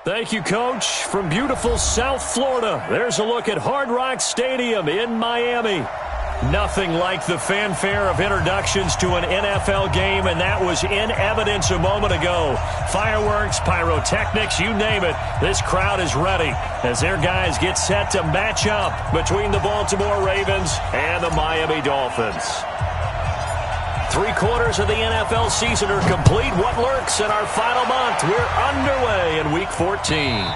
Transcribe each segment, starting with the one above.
Thank you, Coach. From beautiful South Florida, there's a look at Hard Rock Stadium in Miami. Nothing like the fanfare of introductions to an NFL game, and that was in evidence a moment ago. Fireworks, pyrotechnics, you name it. This crowd is ready as their guys get set to match up between the Baltimore Ravens and the Miami Dolphins. 3/4 of the NFL season are complete. What lurks in our final month? We're underway in Week 14.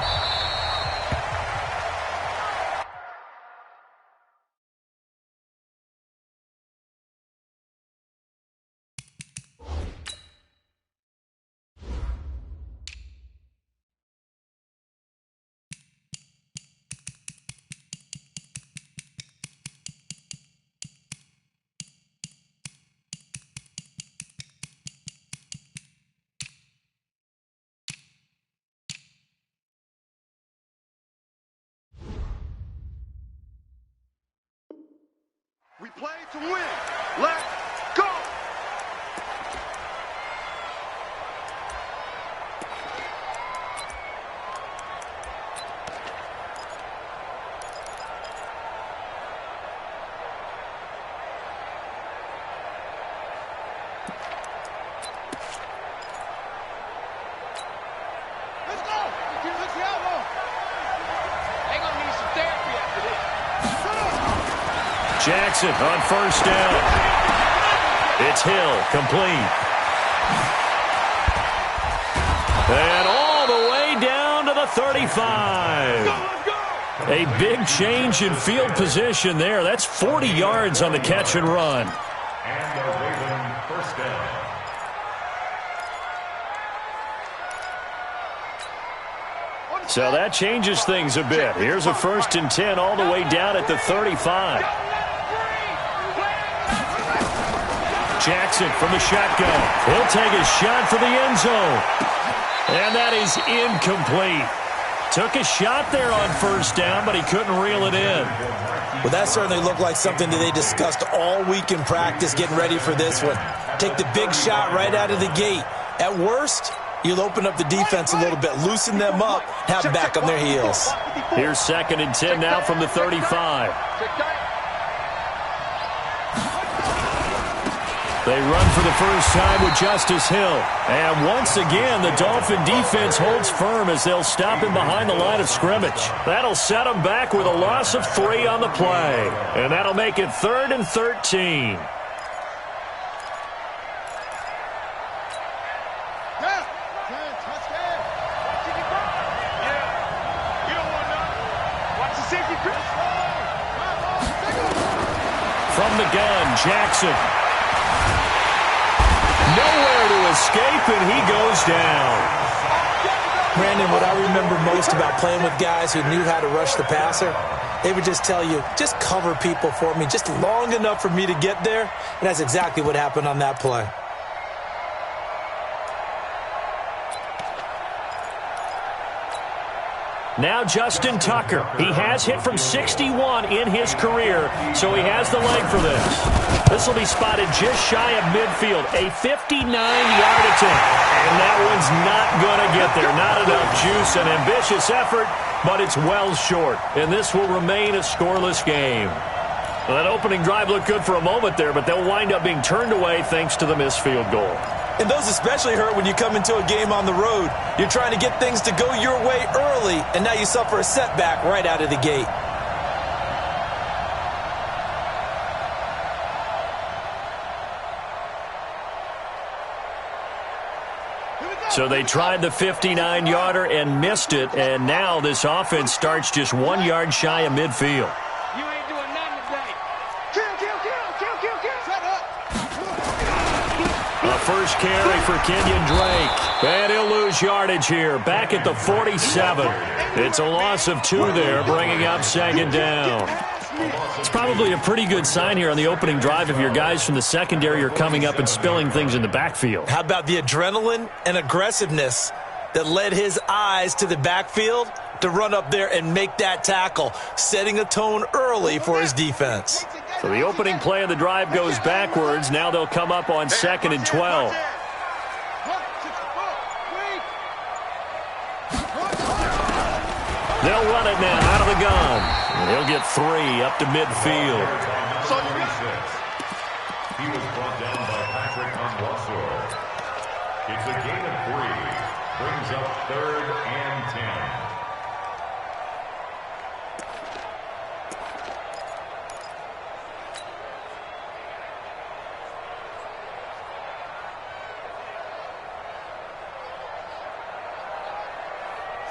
We play to win. Let's go! Let's go! Let's the outlaw. They're going to need some therapy after this. Jackson on first down. It's Hill, complete. And all the way down to the 35. A big change in field position there. That's 40 yards on the catch and run. And the Raven first down. So that changes things a bit. Here's a 1st and 10 all the way down at the 35. Jackson from the shotgun. He'll take a shot for the end zone. And that is incomplete. Took a shot there on first down, but he couldn't reel it in. Well, that certainly looked like something that they discussed all week in practice, getting ready for this one. Take the big shot right out of the gate. At worst, you'll open up the defense a little bit, loosen them up, have them back on their heels. Here's 2nd and 10 now from the 35. They run for the first time with Justice Hill. And once again, the Dolphin defense holds firm as they'll stop him behind the line of scrimmage. That'll set him back with a loss of 3 on the play. And that'll make it 3rd and 13. From the gun, Jackson. Nowhere to escape, and he goes down. Brandon, what I remember most about playing with guys who knew how to rush the passer, they would just tell you, just cover people for me, just long enough for me to get there. And that's exactly what happened on that play. Now Justin Tucker. He has hit from 61 in his career, so he has the leg for this. This will be spotted just shy of midfield, a 59-yard attempt. And that one's not going to get there. Not enough juice, an ambitious effort, but it's well short. And this will remain a scoreless game. Well, that opening drive looked good for a moment there, but they'll wind up being turned away thanks to the missed field goal. And those especially hurt when you come into a game on the road. You're trying to get things to go your way early, and now you suffer a setback right out of the gate. So they tried the 59-yarder and missed it, and now this offense starts just 1 yard shy of midfield. You ain't doing nothing today. Kill. Shut up. A first carry for Kenyon Drake. And he'll lose yardage here. Back at the 47. It's a loss of 2 there, bringing up 2nd down. It's probably a pretty good sign here on the opening drive if your guys from the secondary are coming up and spilling things in the backfield. How about the adrenaline and aggressiveness that led his eyes to the backfield to run up there and make that tackle, setting a tone early for his defense. So the opening play of the drive goes backwards. Now they'll come up on 2nd and 12. They'll run it now out of the gun. And he'll get 3 up to midfield. He was brought down by Patrick Onwuasor. It's a gain of 3. Brings up 3rd and 10.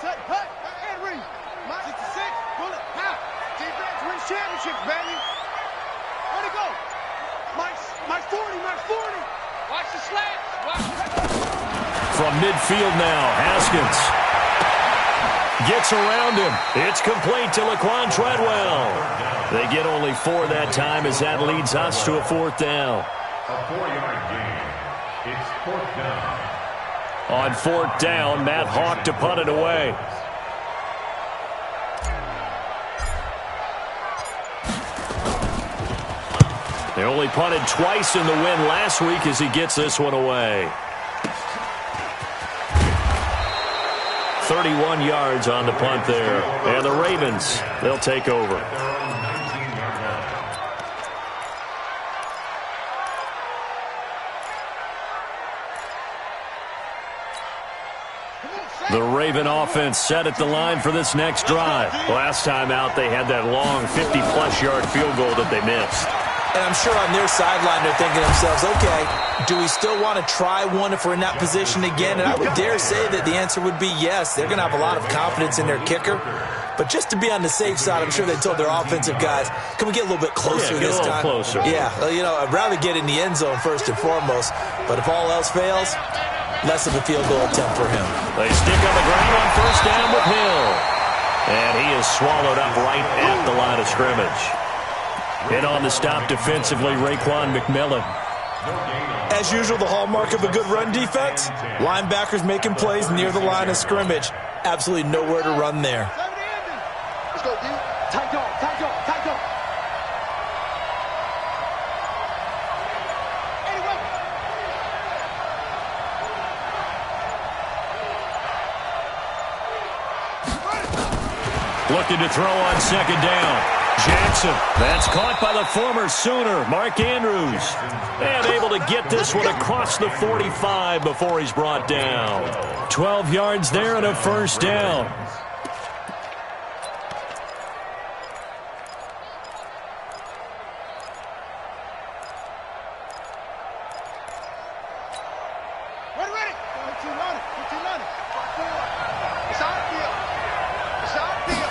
Set, hut, and read. My 66, bullet, half. Defense wins championships, baby. Where'd it go? My 40, my 40. Watch the slants. From midfield now, Haskins gets around him. It's complete to Laquan Treadwell. They get only 4 that time as that leads us to a 4th down. A 4-yard gain. It's 4th down. On 4th down, Matt Hawk to punt it away. They only punted twice in the win last week as he gets this one away. 31 yards on the punt there. And the Ravens, they'll take over. The Raven offense set at the line for this next drive. Last time out, they had that long 50-plus yard field goal that they missed. And I'm sure on their sideline they're thinking to themselves, okay, do we still want to try one if we're in that position again? And I would dare say that the answer would be yes. They're going to have a lot of confidence in their kicker. But just to be on the safe side, I'm sure they told their offensive guys, can we get a little bit closer this time? Closer. Yeah, well, you know, I'd rather get in the end zone first and foremost. But if all else fails, less of a field goal attempt for him. They stick on the ground on 1st down with Hill. And he is swallowed up right at the line of scrimmage. And on the stop defensively, Raekwon McMillan. As usual, the hallmark of a good run defense, linebackers making plays near the line of scrimmage. Absolutely nowhere to run there. Let's go, dude. Tight dog, tight dog, tight dog. Anyway. Looking to throw on 2nd down. Jackson, that's caught by the former Sooner, Mark Andrews. And able to get this one across the 45 before he's brought down. 12 yards there and a 1st down. Ready. 15-running. It's on field. It's on field.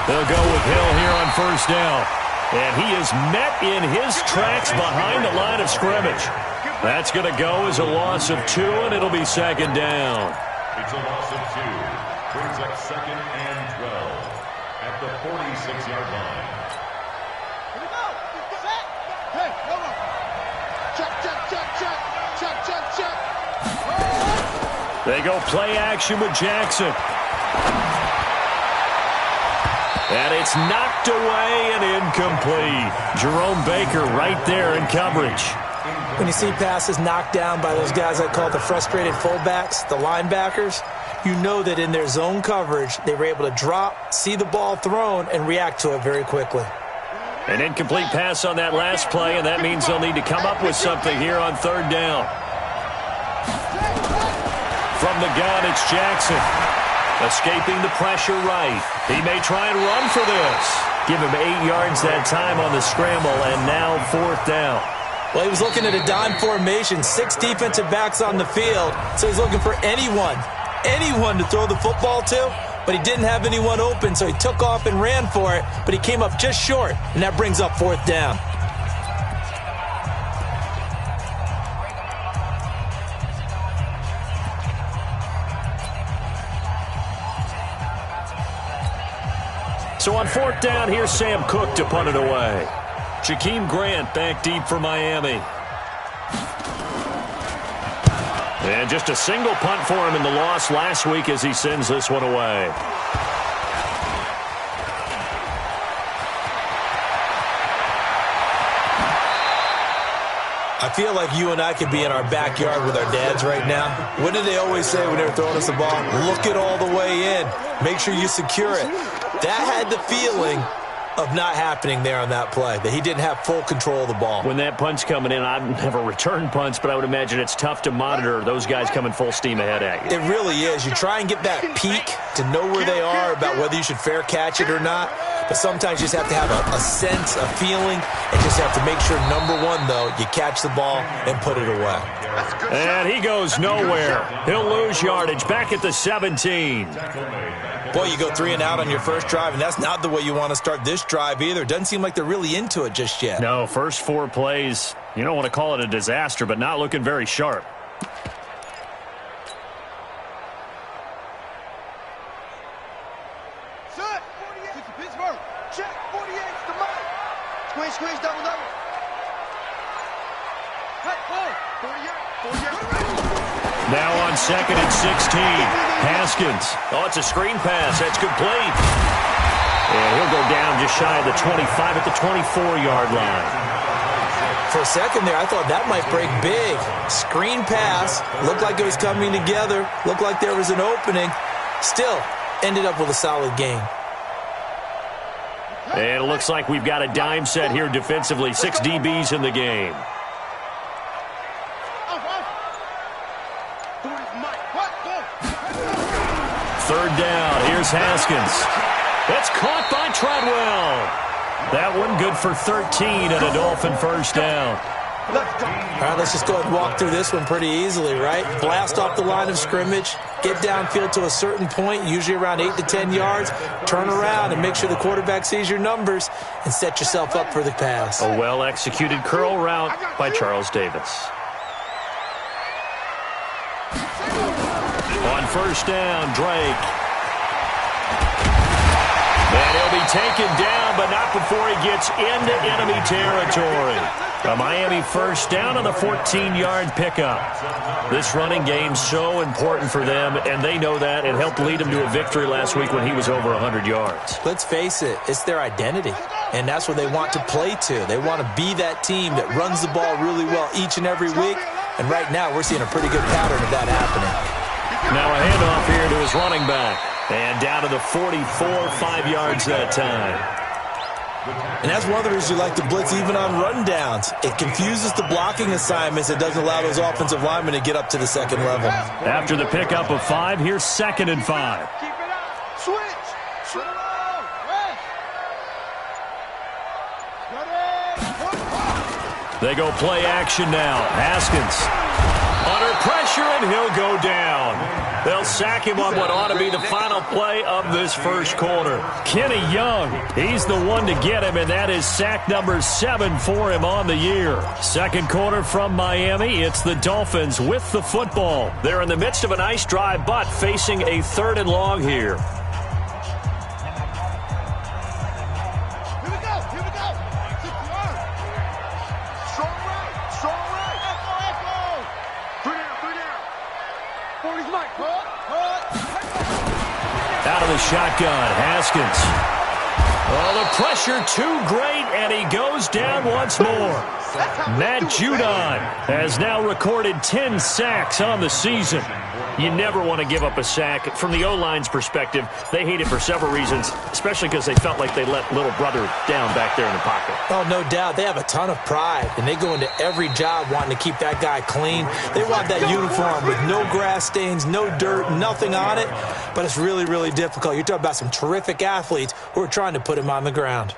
They'll go with Hill here on 1st down. And he is met in his tracks behind the line of scrimmage. That's going to go as a loss of 2, and it'll be 2nd down. It's a loss of 2. Brings up 2nd and 12 at the 46-yard line. Here we go. Set. Hey, hold on. Check. They go play action with Jackson. And it's knocked away and incomplete. Jerome Baker right there in coverage. When you see passes knocked down by those guys I call the frustrated fullbacks, the linebackers, you know that in their zone coverage, they were able to drop, see the ball thrown, and react to it very quickly. An incomplete pass on that last play, and that means they'll need to come up with something here on 3rd down. From the gun, it's Jackson. Escaping the pressure right. He may try and run for this. Give him 8 yards that time on the scramble, and now 4th down. Well, he was looking at a dime formation, 6 defensive backs on the field, so he's looking for anyone to throw the football to, but he didn't have anyone open, so he took off and ran for it, but he came up just short, and that brings up 4th down. So on 4th down, here's Sam Cook to punt it away. Jakeem Grant back deep for Miami. And just a single punt for him in the loss last week as he sends this one away. feel like you and I could be in our backyard with our dads right now. What did they always say when they were throwing us the ball? Look it all the way in. Make sure you secure it. That had the feeling of not happening there on that play, that he didn't have full control of the ball. When that punch coming in, I've never returned punts, but I would imagine it's tough to monitor those guys coming full steam ahead at you. It really is. You try and get that peek to know where they are about whether you should fair catch it or not, but sometimes you just have to have a sense, a feeling, and just have to make sure, number one, though, you catch the ball and put it away. And he goes nowhere. He'll lose yardage back at the 17. Boy, you go 3 and out on your first drive, and that's not the way you want to start this drive either. Doesn't seem like they're really into it just yet. No, first 4 plays, you don't want to call it a disaster, but not looking very sharp. Set. 48 to Pittsburgh. Check. 48 to Mike. Squeeze, squeeze, double, double. Hey, 48. Now on 2nd and 16, Haskins. Oh, it's a screen pass. That's complete. And he'll go down just shy of the 25 at the 24-yard line. For a second there, I thought that might break big. Screen pass. Looked like it was coming together. Looked like there was an opening. Still, ended up with a solid game. And it looks like we've got a dime set here defensively. 6 DBs in the game. Third down. Here's Haskins. That's caught by Treadwell. That one good for 13 and a Dolphin first down. All right, let's just go ahead and walk through this one pretty easily, right? Blast off the line of scrimmage, get downfield to a certain point, usually around 8 to 10 yards, turn around and make sure the quarterback sees your numbers and set yourself up for the pass. A well-executed curl route by Charles Davis. On first down, Drake. And he'll be taken down, but not before he gets into enemy territory. A Miami first down on the 14-yard pickup. This running game's so important for them, and they know that. It helped lead them to a victory last week when he was over 100 yards. Let's face it, it's their identity, and that's what they want to play to. They want to be that team that runs the ball really well each and every week, and right now we're seeing a pretty good pattern of that happening. Now a handoff here to his running back. And down to the 44, 5 yards that time. And that's one of the reasons you like to blitz even on rundowns. It confuses the blocking assignments. It doesn't allow those offensive linemen to get up to the second level. After the pickup of 5, here's 2nd and 5. Keep it up. Switch. Slow. Rest. They go play action now. Haskins under pressure, and he'll go down. They'll sack him on what ought to be the final play of this first quarter. Kenny Young, he's the one to get him, and that is sack number 7 for him on the year. Second quarter from Miami. It's the Dolphins with the football. They're in the midst of a nice drive, but facing a 3rd and long here. Here we go. 6 yards. Strong right. Echo. 3 down. 40's Mike. Out of the shotgun, Haskins. Oh, the pressure too great, and he goes down once more. Matt Judon has now recorded 10 sacks on the season. You never want to give up a sack. From the O-line's perspective, they hate it for several reasons, especially because they felt like they let little brother down back there in the pocket. Oh, no doubt. They have a ton of pride, and they go into every job wanting to keep that guy clean. They want that uniform with no grass stains, no dirt, nothing on it, but it's really, really difficult. You're talking about some terrific athletes who are trying to put him on the ground.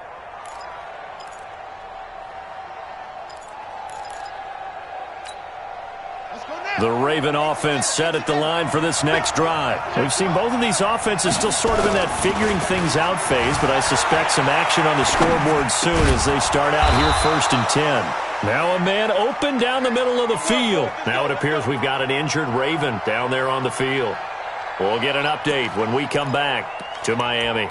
The Raven offense set at the line for this next drive. We've seen both of these offenses still sort of in that figuring things out phase, but I suspect some action on the scoreboard soon as they start out here 1st and 10. Now a man open down the middle of the field. Now it appears we've got an injured Raven down there on the field. We'll get an update when we come back to Miami.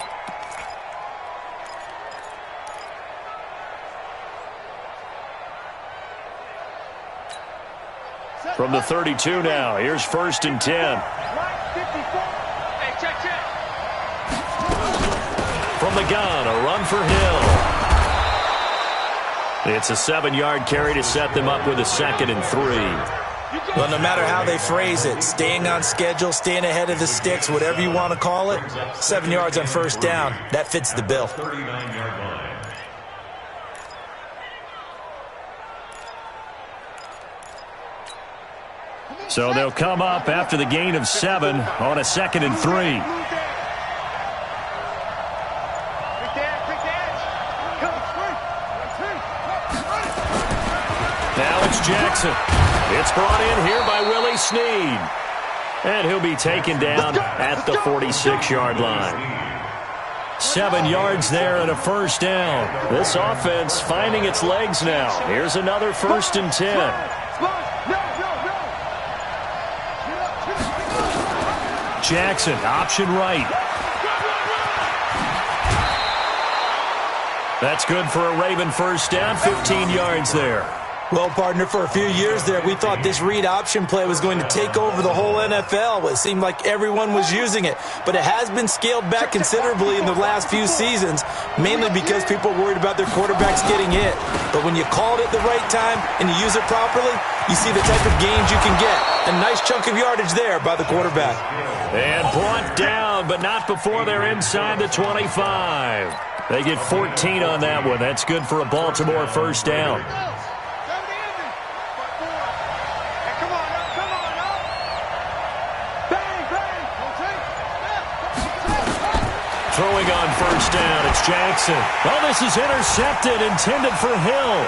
From the 32 now, here's 1st and 10. Hey, check. From the gun, a run for Hill. It's a 7-yard carry to set them up with a 2nd and 3. Well, no matter how they phrase it, staying on schedule, staying ahead of the sticks, whatever you want to call it, 7 yards on first down, that fits the bill. 39-yard line. So they'll come up after the gain of 7 on a 2nd and 3. Now it's Jackson. It's brought in here by Willie Snead. And he'll be taken down at the 46-yard line. 7 yards there and a first down. This offense finding its legs now. Here's another 1st and 10. Jackson, option right. That's good for a Raven first down, 15 yards there. Well, partner, for a few years there, we thought this read option play was going to take over the whole NFL. It seemed like everyone was using it, but it has been scaled back considerably in the last few seasons, mainly because people are worried about their quarterbacks getting hit. But when you call it at the right time and you use it properly, you see the type of gains you can get. A nice chunk of yardage there by the quarterback. And brought down, but not before they're inside the 25. They get 14 on that one. That's good for a Baltimore first down. Throwing on first down, it's Jackson. Oh, this is intercepted, intended for Hill.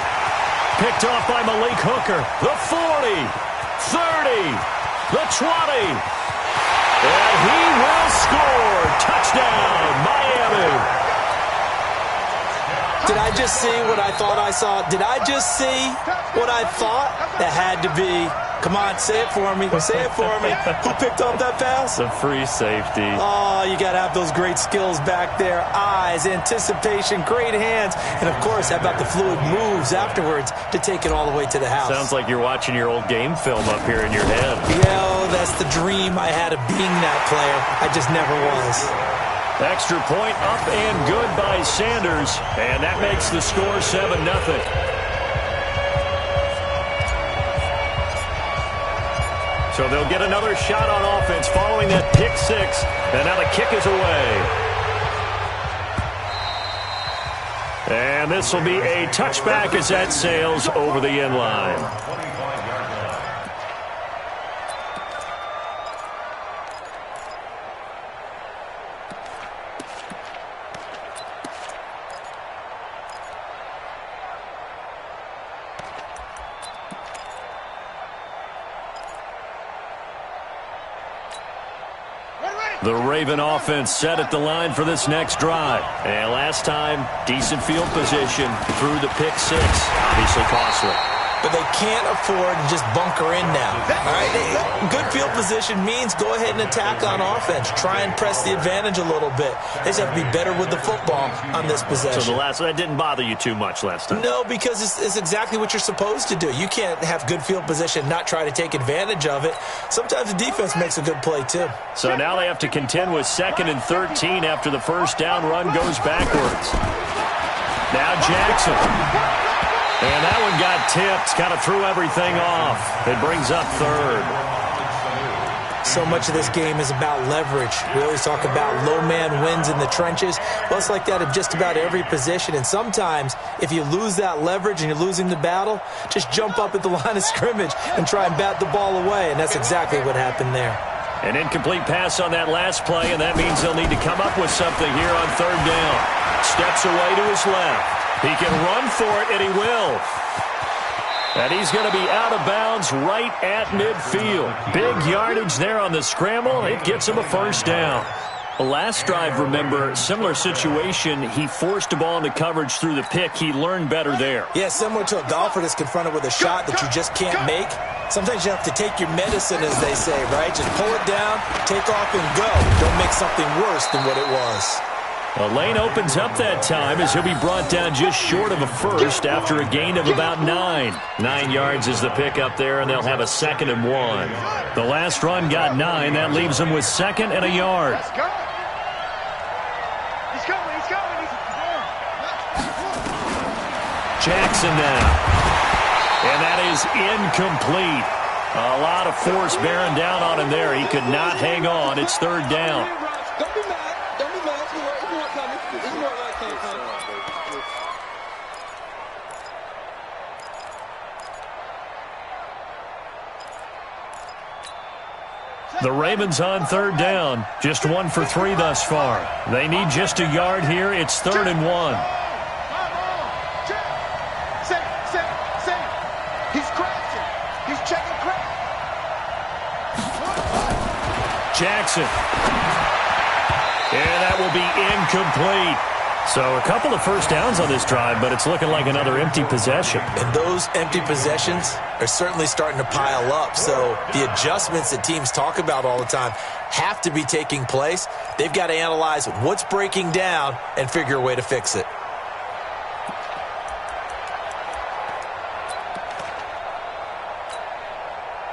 Picked off by Malik Hooker. The 40, 30, the 20. And he will score. Touchdown, Miami. Did I just see what I thought I saw? Did I just see what I thought? That had to be. Come on, say it for me. Say it for me. Who picked up that pass? The free safety. Oh, you got to have those great skills back there. Eyes, anticipation, great hands. And, of course, how about the fluid moves afterwards to take it all the way to the house? Sounds like you're watching your old game film up here in your head. Yeah, that's the dream I had of being that player. I just never was. Extra point up and good by Sanders. And that makes the score 7-0. So they'll get another shot on offense following that pick six. And now the kick is away. And this will be a touchback as that sails over the end line. 25-yard line. The Raven offense set at the line for this next drive. And last time, decent field position through the pick six. Obviously costly. But they can't afford to just bunker in now. All right, good field position means go ahead and attack on offense. Try and press the advantage a little bit. They just have to be better with the football on this possession. So that didn't bother you too much last time? No, because it's exactly what you're supposed to do. You can't have good field position, not try to take advantage of it. Sometimes the defense makes a good play, too. So now they have to contend with 2nd and 13 after the first down run goes backwards. Now Jackson. And that one got tipped, kind of threw everything off. It brings up 3rd. So much of this game is about leverage. We always talk about low man wins in the trenches. Well, it's like that in just about every position. And sometimes, if you lose that leverage and you're losing the battle, just jump up at the line of scrimmage and try and bat the ball away. And that's exactly what happened there. An incomplete pass on that last play, and that means they'll need to come up with something here on 3rd down. Steps away to his left. He can run for it, and he will. And he's going to be out of bounds right at midfield. Big yardage there on the scramble. It gets him a first down. The last drive, remember, similar situation. He forced a ball into coverage through the pick. He learned better there. Yeah, similar to a golfer that's confronted with a shot that you just can't make. Sometimes you have to take your medicine, as they say, right? Just pull it down, take off, and go. Don't make something worse than what it was. A lane opens up that time as he'll be brought down just short of a first after a gain of about 9. 9 yards is the pick up there, and they'll have a 2nd and 1. The last run got 9. That leaves them with 2nd and a yard. Jackson now. And that is incomplete. A lot of force bearing down on him there. He could not hang on. It's third down. Don't be mad. Don't be mad. There's more coming. There's more like coming. The Ravens on third down. Just 1 for 3 thus far. They need just a yard here. It's 3rd and 1. He's crashing. He's checking crack. Jackson. And that will be incomplete. So a couple of first downs on this drive, but it's looking like another empty possession. And those empty possessions are certainly starting to pile up. So the adjustments that teams talk about all the time have to be taking place. They've got to analyze what's breaking down and figure a way to fix it.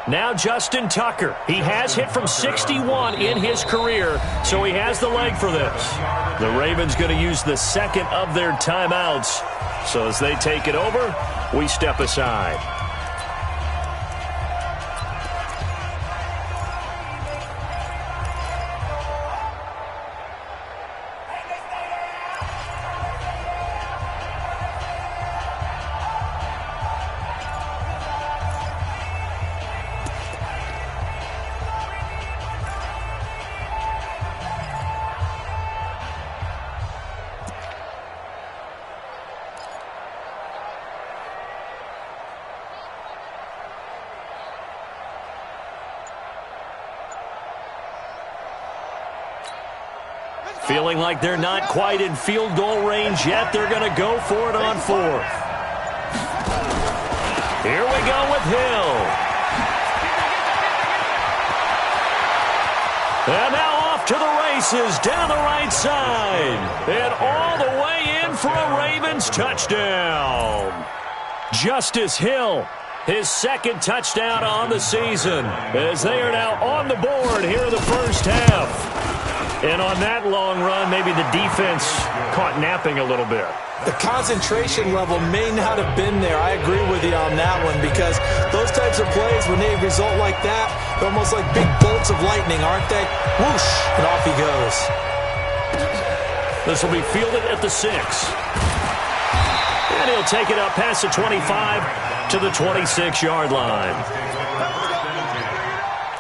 Now Justin Tucker. He has hit from 61 in his career, so he has the leg for this. The Ravens going to use the second of their timeouts. So as they take it over, we step aside. Feeling like they're not quite in field goal range yet. They're going to go for it on 4th. Here we go with Hill. And now off to the races down the right side. And all the way in for a Ravens touchdown. Justice Hill, his second touchdown on the season, as they are now on the board here in the first half. And on that long run, maybe the defense caught napping a little bit. The concentration level may not have been there. I agree with you on that one, because those types of plays, when they result like that, they're almost like big bolts of lightning, aren't they? Whoosh, and off he goes. This will be fielded at the 6. And he'll take it up past the 25 to the 26-yard line.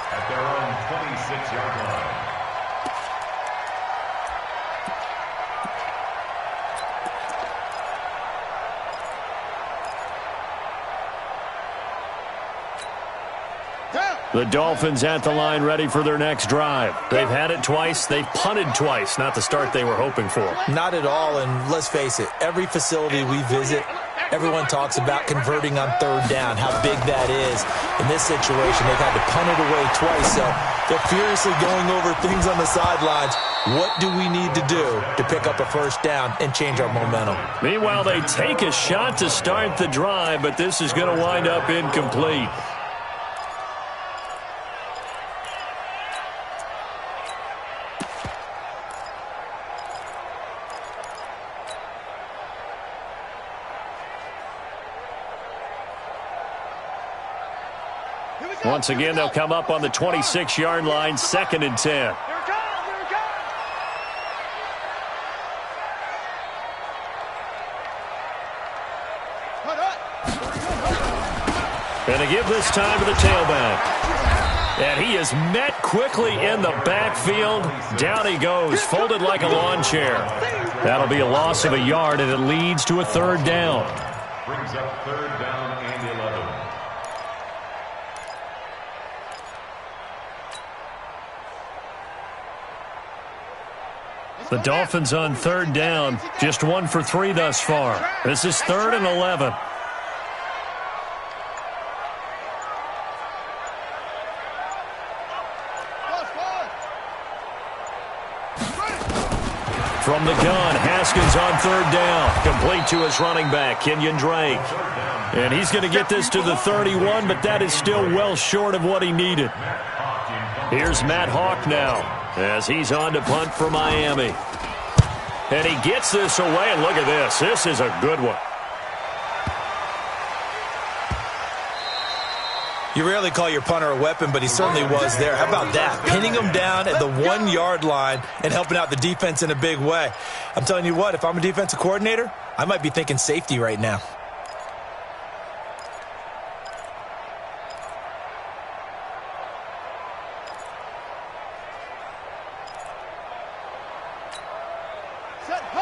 At their own 26-yard line. The Dolphins at the line, ready for their next drive. They've had it twice. They've punted twice. Not the start they were hoping for. Not at all, and let's face it, every facility we visit, everyone talks about converting on third down, how big that is. In this situation, they've had to punt it away twice, so they're furiously going over things on the sidelines. What do we need to do to pick up a first down and change our momentum? Meanwhile, they take a shot to start the drive, but this is going to wind up incomplete. Once again, they'll come up on the 26-yard line, 2nd and 10. And to give this time to the tailback. And he is met quickly in the backfield. Down he goes, folded like a lawn chair. That'll be a loss of a yard, and it leads to a 3rd down. Brings up 3rd down and 11. The Dolphins on 3rd down, just 1 for 3 thus far. This is 3rd and 11. From the gun, Haskins on 3rd down. Complete to his running back, Kenyon Drake. And he's going to get this to the 31, but that is still well short of what he needed. Here's Matt Hawk now, as he's on to punt for Miami. And he gets this away, and look at this. This is a good one. You rarely call your punter a weapon, but he certainly was there. How about that? Pinning him down at the 1-yard line and helping out the defense in a big way. I'm telling you what, if I'm a defensive coordinator, I might be thinking safety right now.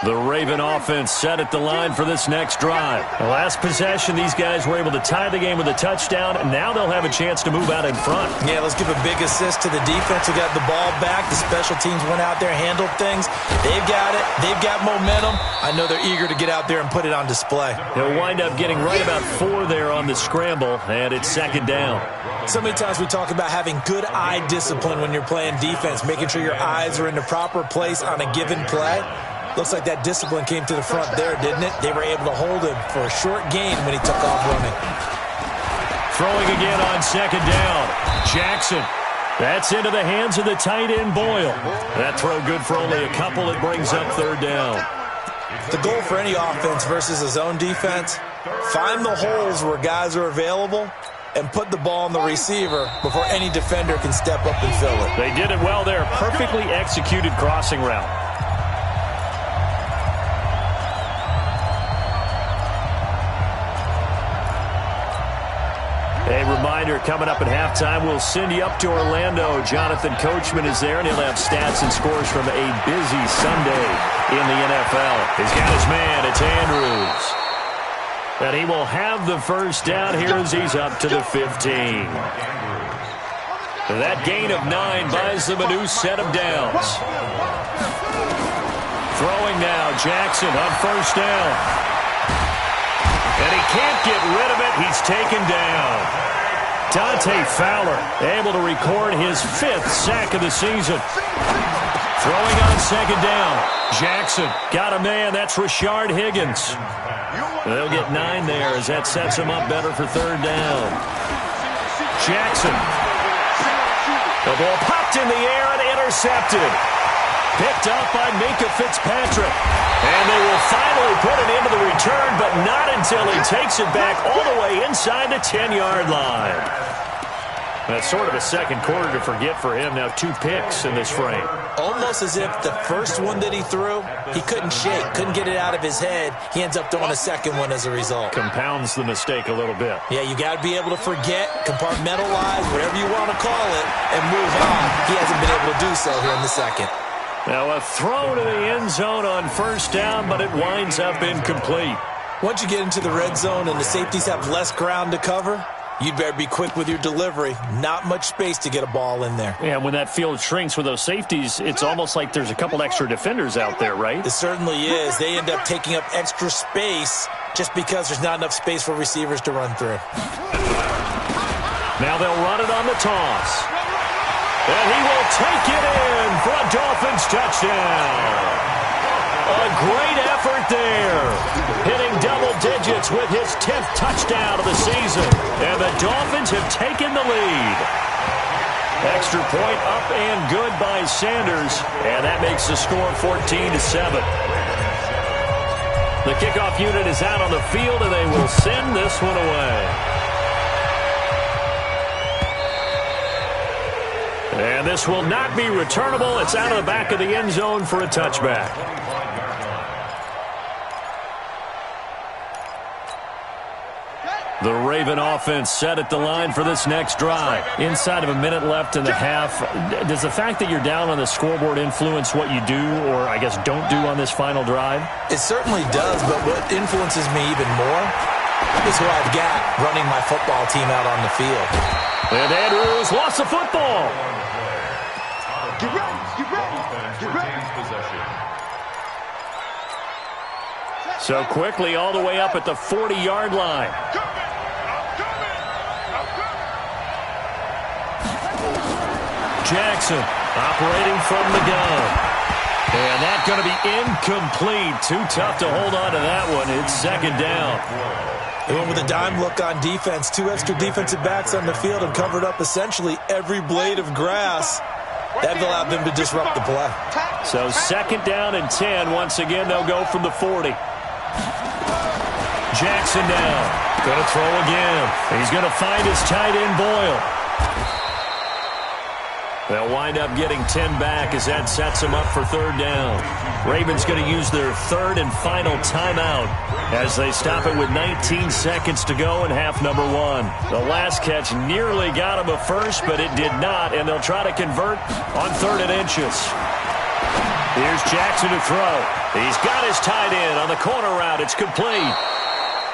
The Raven offense set at the line for this next drive. The last possession, these guys were able to tie the game with a touchdown, and now they'll have a chance to move out in front. Yeah, let's give a big assist to the defense who got the ball back. The special teams went out there, handled things. They've got it. They've got momentum. I know they're eager to get out there and put it on display. They'll wind up getting right about 4 there on the scramble, and it's second down. So many times we talk about having good eye discipline when you're playing defense, making sure your eyes are in the proper place on a given play. Looks like that discipline came to the front there, didn't it? They were able to hold him for a short gain when he took off running. Throwing again on second down. Jackson. That's into the hands of the tight end, Boyle. That throw good for only a couple. It brings up third down. The goal for any offense versus a zone defense, find the holes where guys are available and put the ball on the receiver before any defender can step up and fill it. They did it well there. Perfectly executed crossing route. A reminder, coming up at halftime, we'll send you up to Orlando. Jonathan Coachman is there, and he'll have stats and scores from a busy Sunday in the NFL. He's got his man. It's Andrews. And he will have the first down here as he's up to the 15. That gain of 9 buys them a new set of downs. Throwing now, Jackson on first down. And he can't get rid of it. He's taken down. Dante Fowler able to record his 5th sack of the season. Throwing on second down. Jackson got a man. That's Rashard Higgins. They'll get 9 there as that sets him up better for third down. Jackson. The ball popped in the air and intercepted. Picked up by Minkah Fitzpatrick. And they will finally put it into the return, but not until he takes it back all the way inside the 10-yard line. That's sort of a second quarter to forget for him. Now 2 picks in this frame. Almost as if the first one that he threw, he couldn't shake, couldn't get it out of his head. He ends up throwing a second one as a result. Compounds the mistake a little bit. Yeah, you got to be able to forget, compartmentalize, whatever you want to call it, and move on. He hasn't been able to do so here in the second. Now a throw to the end zone on first down, but it winds up incomplete. Once you get into the red zone and the safeties have less ground to cover, you'd better be quick with your delivery. Not much space to get a ball in there. Yeah, when that field shrinks with those safeties, it's almost like there's a couple extra defenders out there, right? It certainly is. They end up taking up extra space just because there's not enough space for receivers to run through. Now they'll run it on the toss. And he will take it in for a Dolphins touchdown. A great effort there. Hitting double digits with his 10th touchdown of the season. And the Dolphins have taken the lead. Extra point up and good by Sanders. And that makes the score 14-7. The kickoff unit is out on the field, and they will send this one away. And this will not be returnable. It's out of the back of the end zone for a touchback. The Raven offense set at the line for this next drive. Inside of a minute left in the half, does the fact that you're down on the scoreboard influence what you do, or I guess don't do on this final drive? It certainly does, but what influences me even more is who I've got running my football team out on the field. And Andrews lost the football. Get ready, get ready, get ready. So quickly all the way up at the 40-yard line. Jackson operating from the gun. And that's going to be incomplete. Too tough to hold on to that one. It's second down. They went with a dime look on defense. 2 extra defensive backs on the field and covered up essentially every blade of grass. That allowed them to disrupt the play. So second down and 10. Once again, they'll go from the 40. Jackson down. Going to throw again. He's going to find his tight end, Boyle. They'll wind up getting 10 back as that sets them up for third down. Ravens going to use their third and final timeout as they stop it with 19 seconds to go in half number one. The last catch nearly got him a first, but it did not, and they'll try to convert on 3rd and inches. Here's Jackson to throw. He's got his tight end on the corner route. It's complete.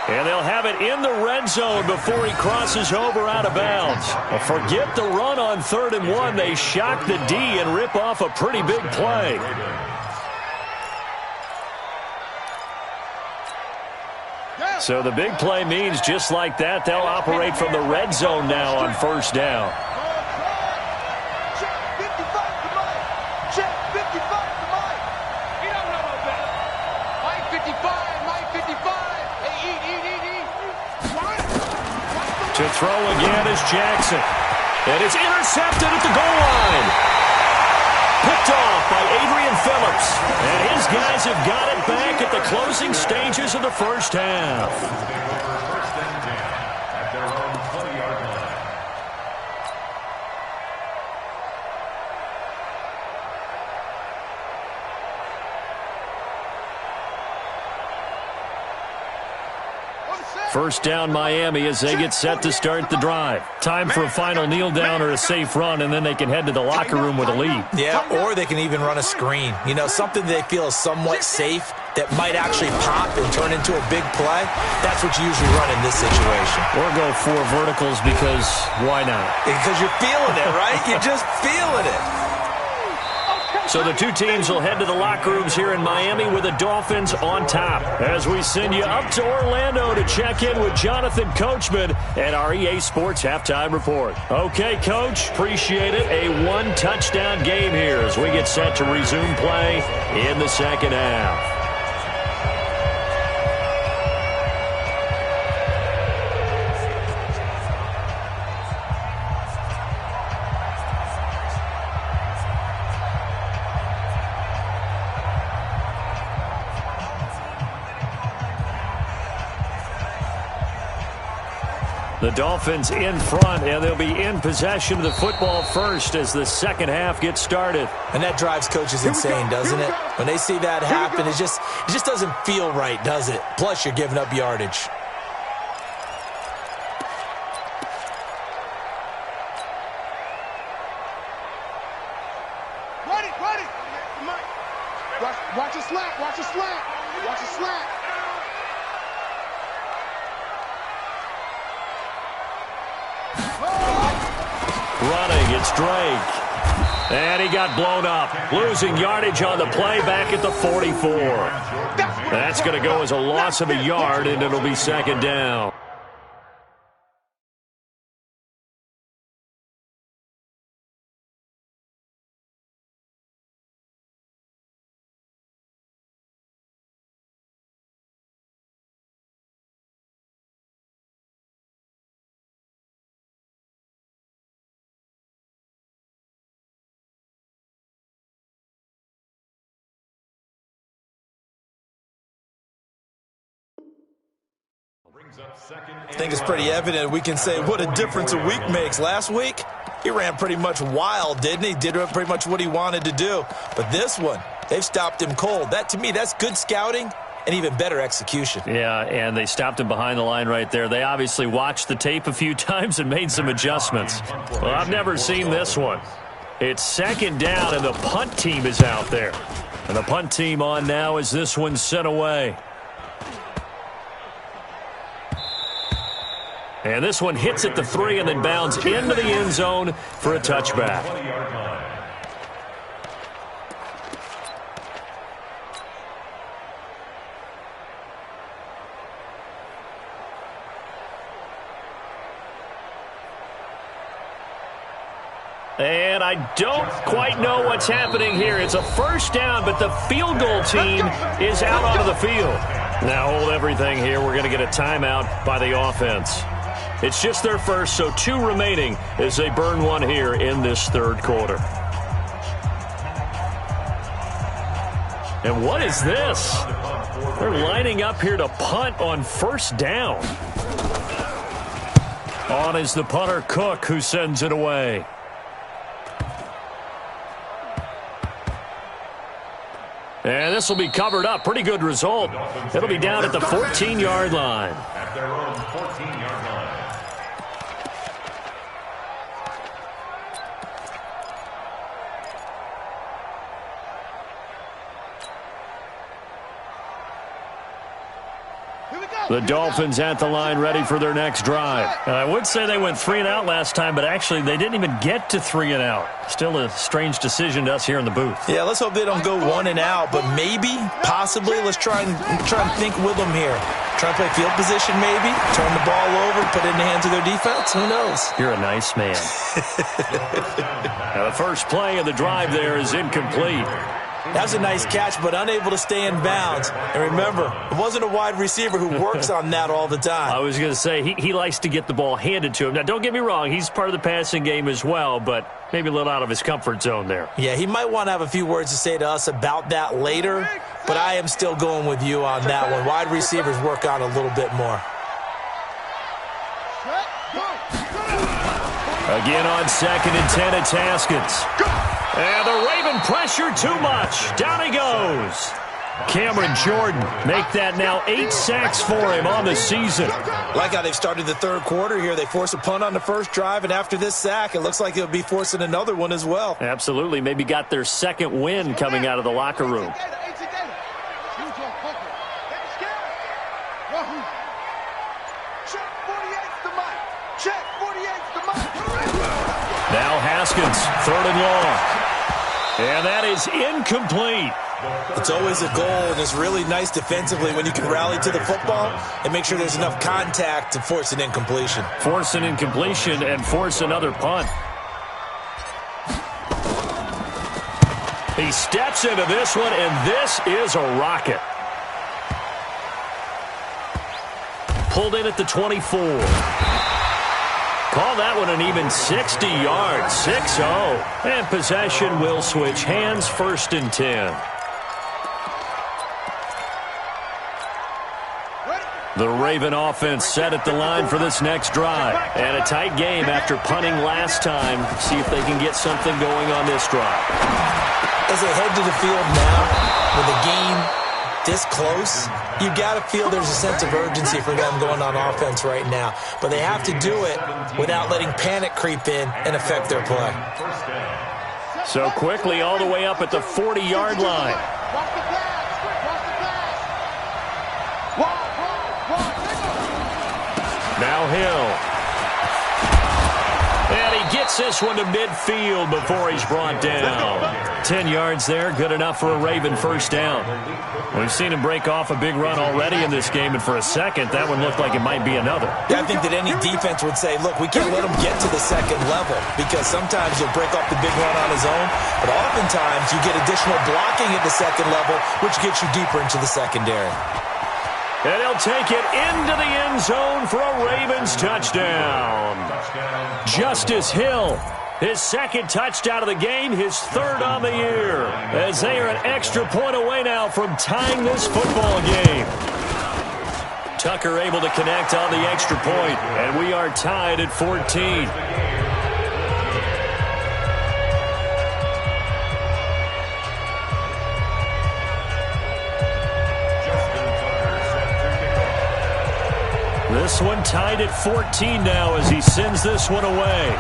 And they'll have it in the red zone before he crosses over out of bounds. Forget the run on 3rd and 1. They shock the D and rip off a pretty big play. So the big play means just like that, they'll operate from the red zone now on 1st down. To throw again is Jackson. And it's intercepted at the goal line. Picked off by Adrian Phillips. And his guys have got it back at the closing stages of the first half. First and 10 at their own 20-yard line. First down Miami as they get set to start the drive. Time for a final kneel down or a safe run, and then they can head to the locker room with a lead. Yeah, or they can even run a screen. You know, something they feel is somewhat safe that might actually pop and turn into a big play. That's what you usually run in this situation. Or go 4 verticals because why not? Because you're feeling it, right? You're just feeling it. So the two teams will head to the locker rooms here in Miami with the Dolphins on top. As we send you up to Orlando to check in with Jonathan Coachman and our EA Sports Halftime Report. Okay, Coach, appreciate it. A 1-touchdown game here as we get set to resume play in the second half. The Dolphins in front, and they'll be in possession of the football first as the second half gets started. And that drives coaches insane, doesn't it? When they see that happen, it just doesn't feel right, does it? Plus, you're giving up yardage. Ready. Watch a slant. Watch a slant. Running, it's Drake. And he got blown up. Losing yardage on the play back at the 44. That's going to go as a loss of a yard, and it'll be second down. I think it's pretty evident we can say what a difference a week makes. Last week, he ran pretty much wild, didn't he? Did pretty much what he wanted to do. But this one, they've stopped him cold. That, to me, that's good scouting and even better execution. Yeah, and they stopped him behind the line right there. They obviously watched the tape a few times and made some adjustments. Well, I've never seen this one. It's second down, and the punt team is out there. And the punt team on now as this one's sent away. And this one hits at the 3 and then bounds into the end zone for a touchback. And I don't quite know what's happening here. It's a first down, but the field goal team is out onto the field. Now hold everything here. We're going to get a timeout by the offense. It's just their first, so 2 remaining as they burn one here in this third quarter. And what is this? They're lining up here to punt on first down. On is the punter, Cook, who sends it away. And this will be covered up. Pretty good result. It'll be down at the 14-yard line. At their own 14-yard line. The Dolphins at the line ready for their next drive. And I would say they went 3 and out last time, but actually they didn't even get to 3 and out. Still a strange decision to us here in the booth. Yeah, let's hope they don't go 1 and out, but maybe, possibly, let's try and think with them here. Try and play field position maybe, turn the ball over, put it in the hands of their defense. Who knows? You're a nice man. Now the first play of the drive there is incomplete. That was a nice catch, but unable to stay in bounds. And remember, it wasn't a wide receiver who works on that all the time. I was going to say, he likes to get the ball handed to him. Now, don't get me wrong, he's part of the passing game as well, but maybe a little out of his comfort zone there. Yeah, he might want to have a few words to say to us about that later, but I am still going with you on that one. Wide receivers work on a little bit more. Again on 2nd and 10, it's Haskins. And the Raven pressure too much. Down he goes. Cameron Jordan make that now 8 sacks for him on the season. Like how they've started the third quarter here. They force a punt on the first drive, and after this sack, it looks like they'll be forcing another one as well. Absolutely. Maybe got their second win coming out of the locker room. Now Haskins, 3rd and long. And that is incomplete. It's always a goal, and it's really nice defensively when you can rally to the football and make sure there's enough contact to force an incompletion. Force an incompletion and force another punt. He steps into this one, and this is a rocket. Pulled in at the 24. Call that one an even 60 yards, 6-0. And possession will switch hands, 1st and 10. The Raven offense set at the line for this next drive. And a tight game after punting last time. See if they can get something going on this drive. As they head to the field now, with the game this close, you got to feel there's a sense of urgency for them going on offense right now. But they have to do it without letting panic creep in and affect their play. So quickly all the way up at the 40-yard line. Now Hill. And he gets this one to midfield before he's brought down. 10 yards there, good enough for a Raven first down. We've seen him break off a big run already in this game, and for a second, that one looked like it might be another. Yeah, I think that any defense would say, look, we can't let him get to the second level, because sometimes he'll break off the big run on his own, but oftentimes you get additional blocking at the second level, which gets you deeper into the secondary. And he'll take it into the end zone for a Ravens touchdown. Justice Hill, his 2nd touchdown of the game, his 3rd on the year, as they are an extra point away now from tying this football game. Tucker able to connect on the extra point, and we are tied at 14. This one tied at 14 now as he sends this one away.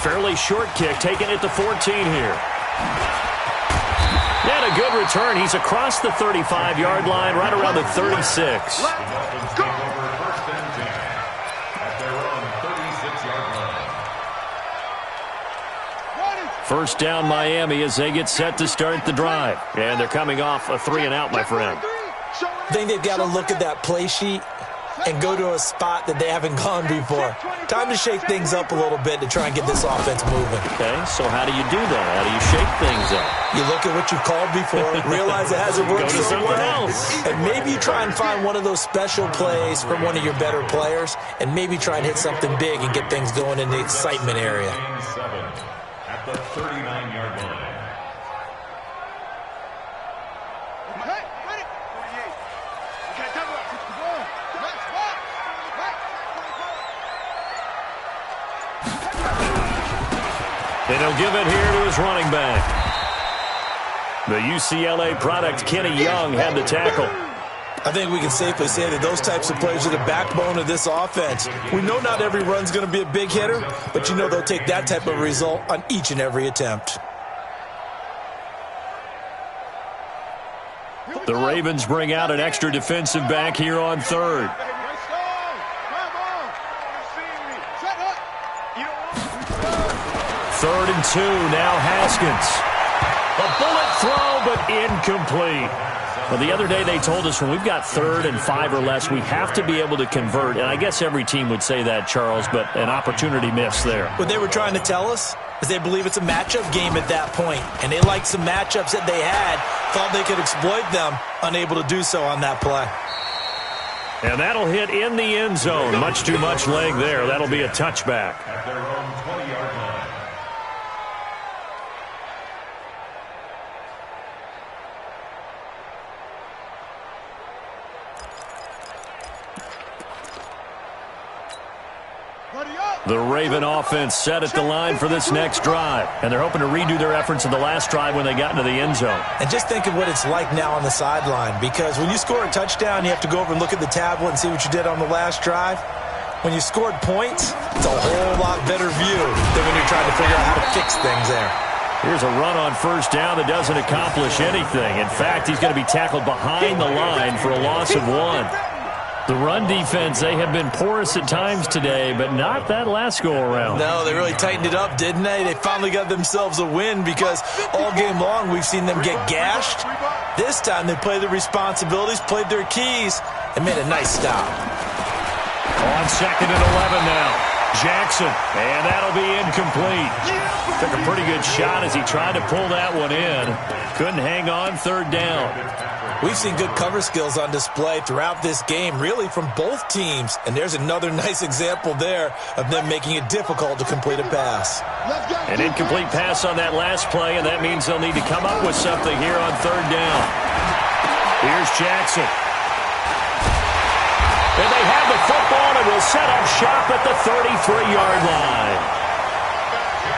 Fairly short kick, taken at the 14 here. And a good return. He's across the 35-yard line, right around the 36. First down Miami as they get set to start the drive. And they're coming off a 3 and out, my friend. I think they've got to look at that play sheet and go to a spot that they haven't gone before. Time to shake things up a little bit to try and get this offense moving. Okay, so how do you do that? How do you shake things up? You look at what you've called before, realize it hasn't worked Go to so something well, else. and maybe you try and find one of those special plays from one of your better players, and maybe try and hit something big and get things going in the excitement area. At the 39-yard line. And he'll give it here to his running back. The UCLA product, Kenny Young, had the tackle. I think we can safely say that those types of players are the backbone of this offense. We know not every run's going to be a big hitter, but you know they'll take that type of result on each and every attempt. The Ravens bring out an extra defensive back here on third. Third and 2, now Haskins. A bullet throw, but incomplete. Well, the other day they told us when we've got 3rd and 5 or less, we have to be able to convert. And I guess every team would say that, Charles, but an opportunity miss there. What they were trying to tell us is they believe it's a matchup game at that point. And they liked some matchups that they had, thought they could exploit them, unable to do so on that play. And that'll hit in the end zone. Much too much leg there. That'll be a touchback. At their own 20-yard line. The Raven offense set at the line for this next drive. And they're hoping to redo their efforts in the last drive when they got into the end zone. And just think of what it's like now on the sideline, because when you score a touchdown, you have to go over and look at the tablet and see what you did on the last drive. When you scored points, it's a whole lot better view than when you're trying to figure out how to fix things there. Here's a run on first down that doesn't accomplish anything. In fact, he's going to be tackled behind the line for a loss of 1. The run defense, they have been porous at times today, but not that last go-around. No, they really tightened it up, didn't they? They finally got themselves a win because all game long we've seen them get gashed. This time they played their responsibilities, played their keys, and made a nice stop. On 2nd and 11 now. Jackson, and that'll be incomplete. Took a pretty good shot as he tried to pull that one in. Couldn't hang on 3rd down. We've seen good cover skills on display throughout this game, really from both teams. And there's another nice example there of them making it difficult to complete a pass. An incomplete pass on that last play, and that means they'll need to come up with something here on 3rd down. Here's Jackson. And they have the football and will set up shop at the 33-yard line.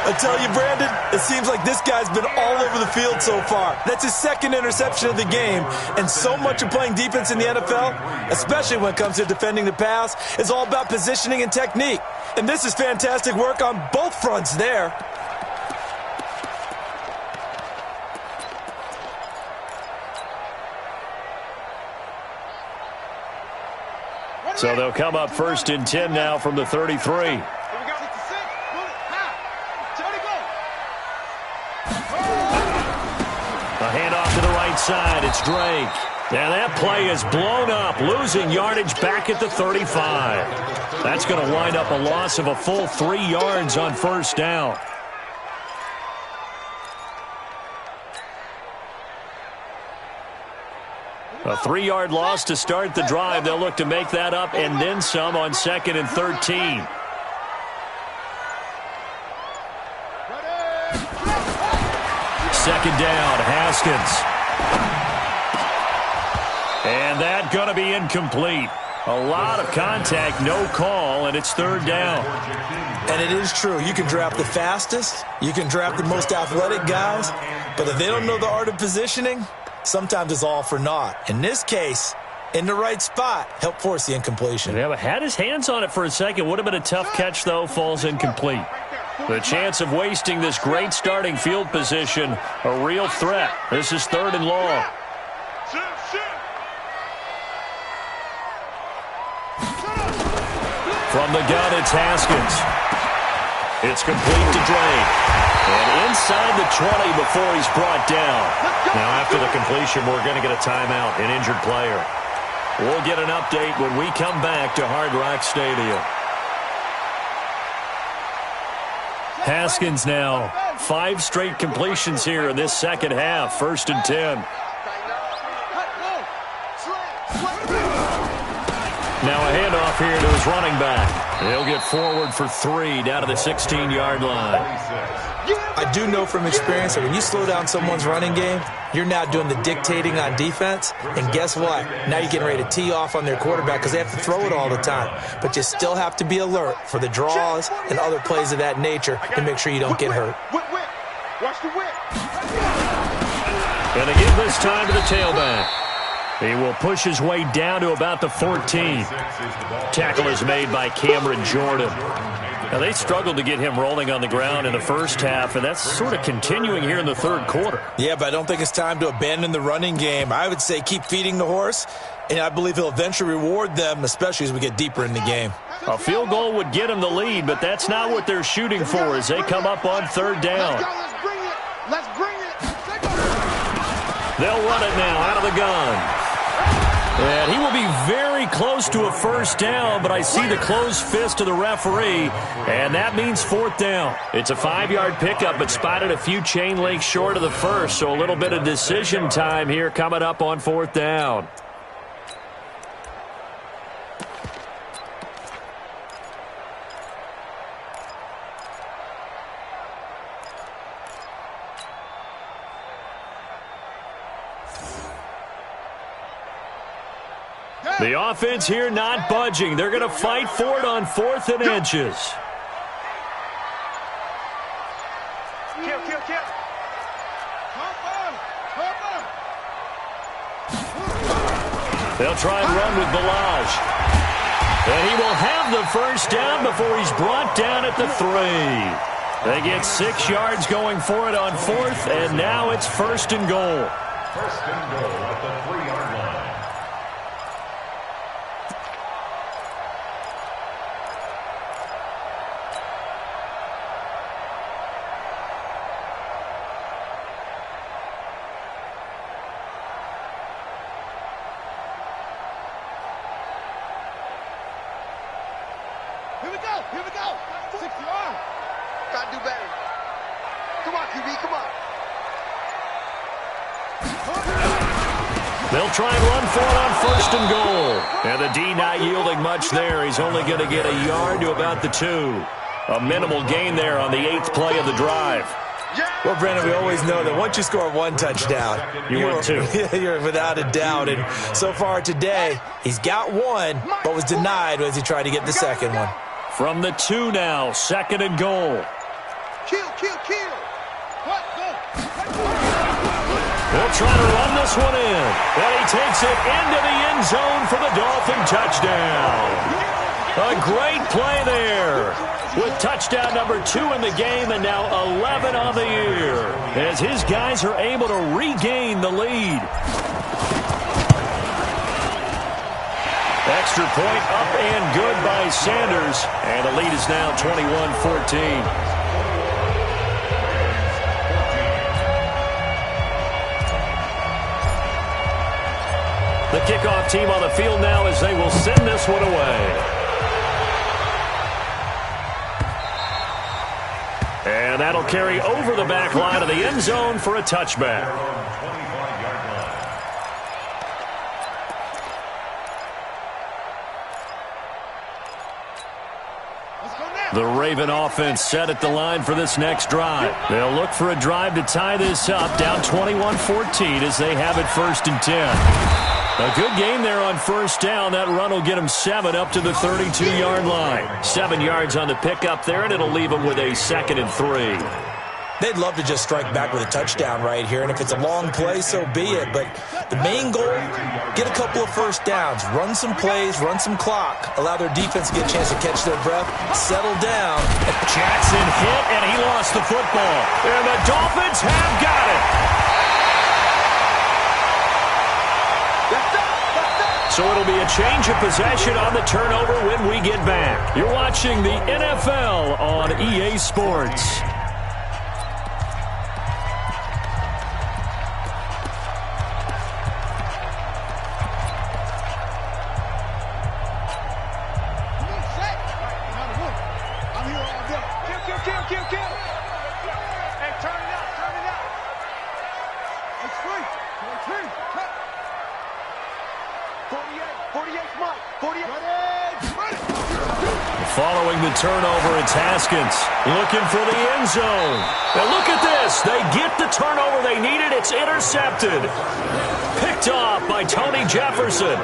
I tell you, Brandon, it seems like this guy's been all over the field so far. That's his 2nd interception of the game. And so much of playing defense in the NFL, especially when it comes to defending the pass, is all about positioning and technique. And this is fantastic work on both fronts there. So they'll come up 1st and 10 now from the 33. A handoff to the right side. It's Drake. Now that play is blown up, losing yardage back at the 35. That's going to wind up a loss of a full 3 yards on 1st down. A 3-yard loss to start the drive. They'll look to make that up and then some on 2nd and 13. Second down, Haskins. And that going to be incomplete. A lot of contact, no call, and it's 3rd down. And it is true. You can draft the fastest. You can draft the most athletic guys. But if they don't know the art of positioning, sometimes it's all for naught. In this case, in the right spot, help force the incompletion. Yeah, but had his hands on it for a second. Would have been a tough catch, though. Falls incomplete. The chance of wasting this great starting field position, a real threat. This is 3rd and long. From the gun, it's Haskins. It's complete to Drake. And inside the 20 before he's brought down. Now after the completion, we're going to get a timeout, an injured player. We'll get an update when we come back to Hard Rock Stadium. Haskins now, 5 straight completions here in this second half. 1st and 10. Now a handoff here to his running back. He'll get forward for 3 down to the 16-yard line. I do know from experience that when you slow down someone's running game, you're now doing the dictating on defense. And guess what? Now you're getting ready to tee off on their quarterback because they have to throw it all the time. But you still have to be alert for the draws and other plays of that nature to make sure you don't get hurt. Watch the whip. Going to give this time to the tailback. He will push his way down to about the 14. Tackle is made by Cameron Jordan. Now, they struggled to get him rolling on the ground in the first half, and that's sort of continuing here in the third quarter. Yeah, but I don't think it's time to abandon the running game. I would say keep feeding the horse, and I believe he'll eventually reward them, especially as we get deeper in the game. A field goal would get him the lead, but that's not what they're shooting for as they come up on third down. Let's bring it. Let's bring it. They'll run it now out of the gun. And he will be very close to a first down, but I see the closed fist of the referee, and that means fourth down. It's a 5-yard pickup, but spotted a few chain links short of the first, so a little bit of decision time here coming up on fourth down. The offense here not budging. They're going to fight for it on 4th and inches. Kill. They'll try and run with Balaj. And he will have the first down before he's brought down at the 3. They get 6 yards going for it on 4th, and now it's 1st and goal. 1st and goal at the 3-yard line. Here we go. 60 yards. Gotta do better. Come on, QB, come on. They'll try and run for it on 1st and goal. And the D not yielding much there. He's only going to get a yard to about the 2. A minimal gain there on the 8th play of the drive. Well, Brandon, we always know that once you score 1 touchdown, you're 2. You're without a doubt. And so far today, he's got 1, but was denied as he tried to get the second one. From the 2 now, 2nd and goal. Kill. What? Go. They'll try to run this one in. And he takes it into the end zone for the Dolphin touchdown. A great play there. With touchdown number 2 in the game and now 11 on the year. As his guys are able to regain the lead. Extra point up and good by Sanders. And the lead is now 21-14. The kickoff team on the field now as they will send this one away. And that'll carry over the back line of the end zone for a touchback. The Raven offense set at the line for this next drive. They'll look for a drive to tie this up, down 21-14 as they have it 1st and 10. A good game there on 1st down. That run will get them 7 up to the 32-yard line. 7 yards on the pickup there, and it'll leave them with a 2nd and 3. They'd love to just strike back with a touchdown right here, and if it's a long play, so be it. But the main goal, get a couple of first downs, run some plays, run some clock, allow their defense to get a chance to catch their breath, settle down. Jackson hit, and he lost the football. And the Dolphins have got it. So it'll be a change of possession on the turnover when we get back. You're watching the NFL on EA Sports. Come on. 48, come on. 48. Drawing the turnover, it's Haskins. Looking for the end zone. And look at this. They get the turnover they needed. It's intercepted. Picked off by Tony Jefferson.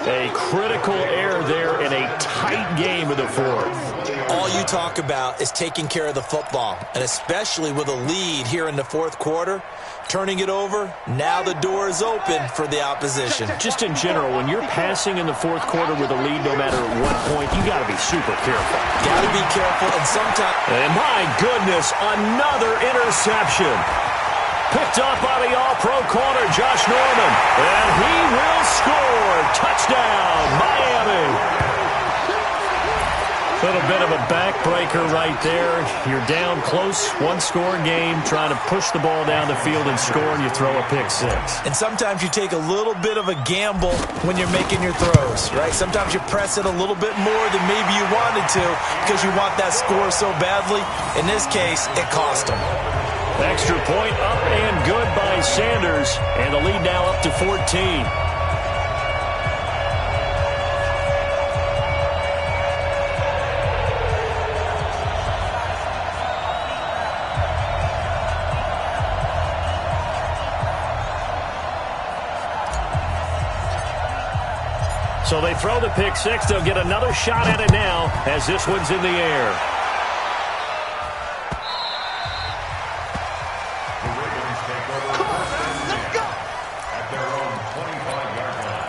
A critical error there in a tight game of the fourth. All you talk about is taking care of the football, and especially with a lead here in the fourth quarter. Turning it over, now the door is open for the opposition. Just in general, when you're passing in the fourth quarter with a lead, no matter at what point, you got to be super careful. Got to be careful, and sometimes... And my goodness, another interception. Picked up by the all-pro corner, Josh Norman. And he will score. Touchdown, Miami. Little bit of a backbreaker right there. You're down close, one-score game, trying to push the ball down the field and score, and you throw a pick six. And sometimes you take a little bit of a gamble when you're making your throws, right? Sometimes you press it a little bit more than maybe you wanted to because you want that score so badly. In this case, it cost them. Extra point up and good by Sanders, and the lead now up to 14. So they throw the pick six. They'll get another shot at it now as this one's in the air. The Ravens take over first and 10 at their own 25-yard line.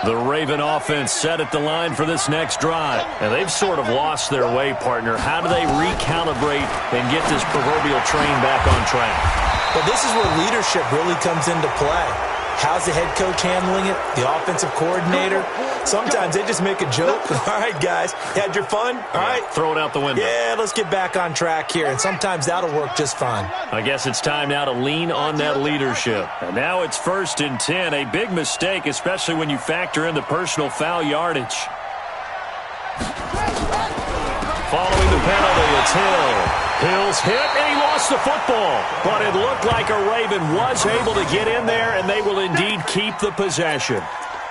The Raven offense set at the line for this next drive. And they've sort of lost their way, partner. How do they recalibrate and get this proverbial train back on track? Well, this is where leadership really comes into play. How's the head coach handling it? The offensive coordinator? Sometimes they just make a joke. All right, guys, you had your fun? All right. Throw it out the window. Yeah, let's get back on track here. And sometimes that'll work just fine. I guess it's time now to lean on that leadership. And now it's 1st and 10. A big mistake, especially when you factor in the personal foul yardage. Following the penalty, it's Hill. Hill's hit, and he lost the football. But it looked like a Raven was able to get in there, and they will indeed keep the possession.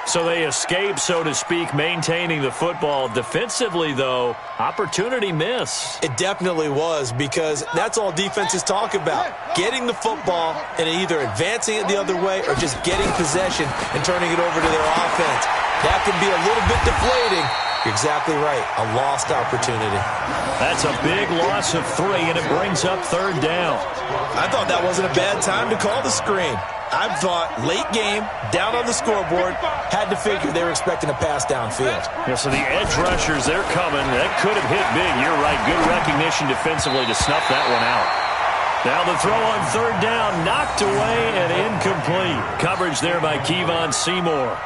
So they escape, so to speak, maintaining the football. Defensively, though, opportunity miss. It definitely was, because that's all defenses talk about. Getting the football and either advancing it the other way or just getting possession and turning it over to their offense. That can be a little bit deflating. You're exactly right. A lost opportunity. That's a big loss of 3, and it brings up 3rd down. I thought that wasn't a bad time to call the screen. I thought late game, down on the scoreboard, had to figure they were expecting a pass downfield. Yeah, so the edge rushers, they're coming. That could have hit big. You're right. Good recognition defensively to snuff that one out. Now the throw on 3rd down, knocked away and incomplete. Coverage there by Kevon Seymour.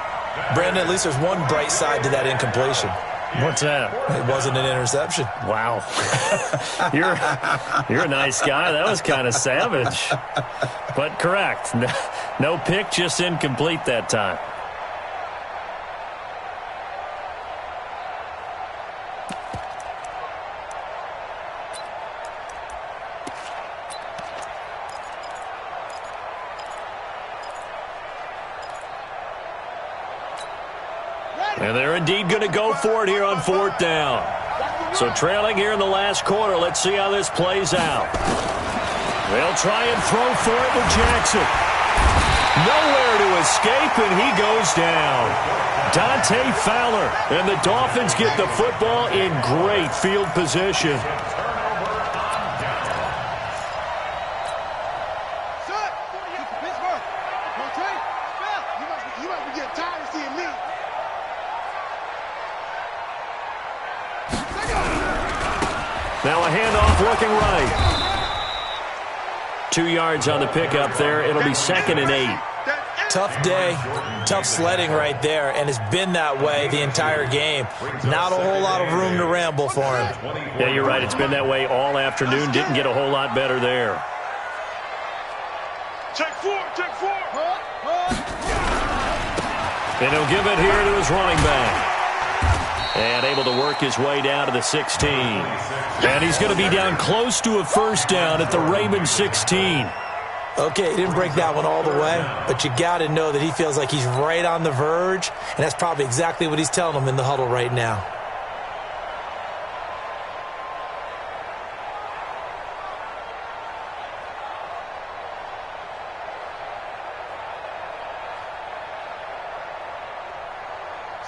Brandon, at least there's one bright side to that incompletion. What's that? It wasn't an interception. Wow. You're a nice guy. That was kind of savage. But correct. No pick, just incomplete that time. And they're indeed going to go for it here on 4th down. So trailing here in the last quarter. Let's see how this plays out. They'll try and throw for it with Jackson. Nowhere to escape, and he goes down. Dante Fowler, and the Dolphins get the football in great field position. Now a handoff looking right. 2 yards on the pickup there. It'll be 2nd and 8. Tough day, tough sledding right there, and it's been that way the entire game. Not a whole lot of room to ramble for him. Yeah, you're right. It's been that way all afternoon. Didn't get a whole lot better there. Check 4. And he'll give it here to his running back. And able to work his way down to the 16. And he's going to be down close to a 1st down at the Ravens 16. Okay, he didn't break that one all the way, but you got to know that he feels like he's right on the verge, and that's probably exactly what he's telling them in the huddle right now.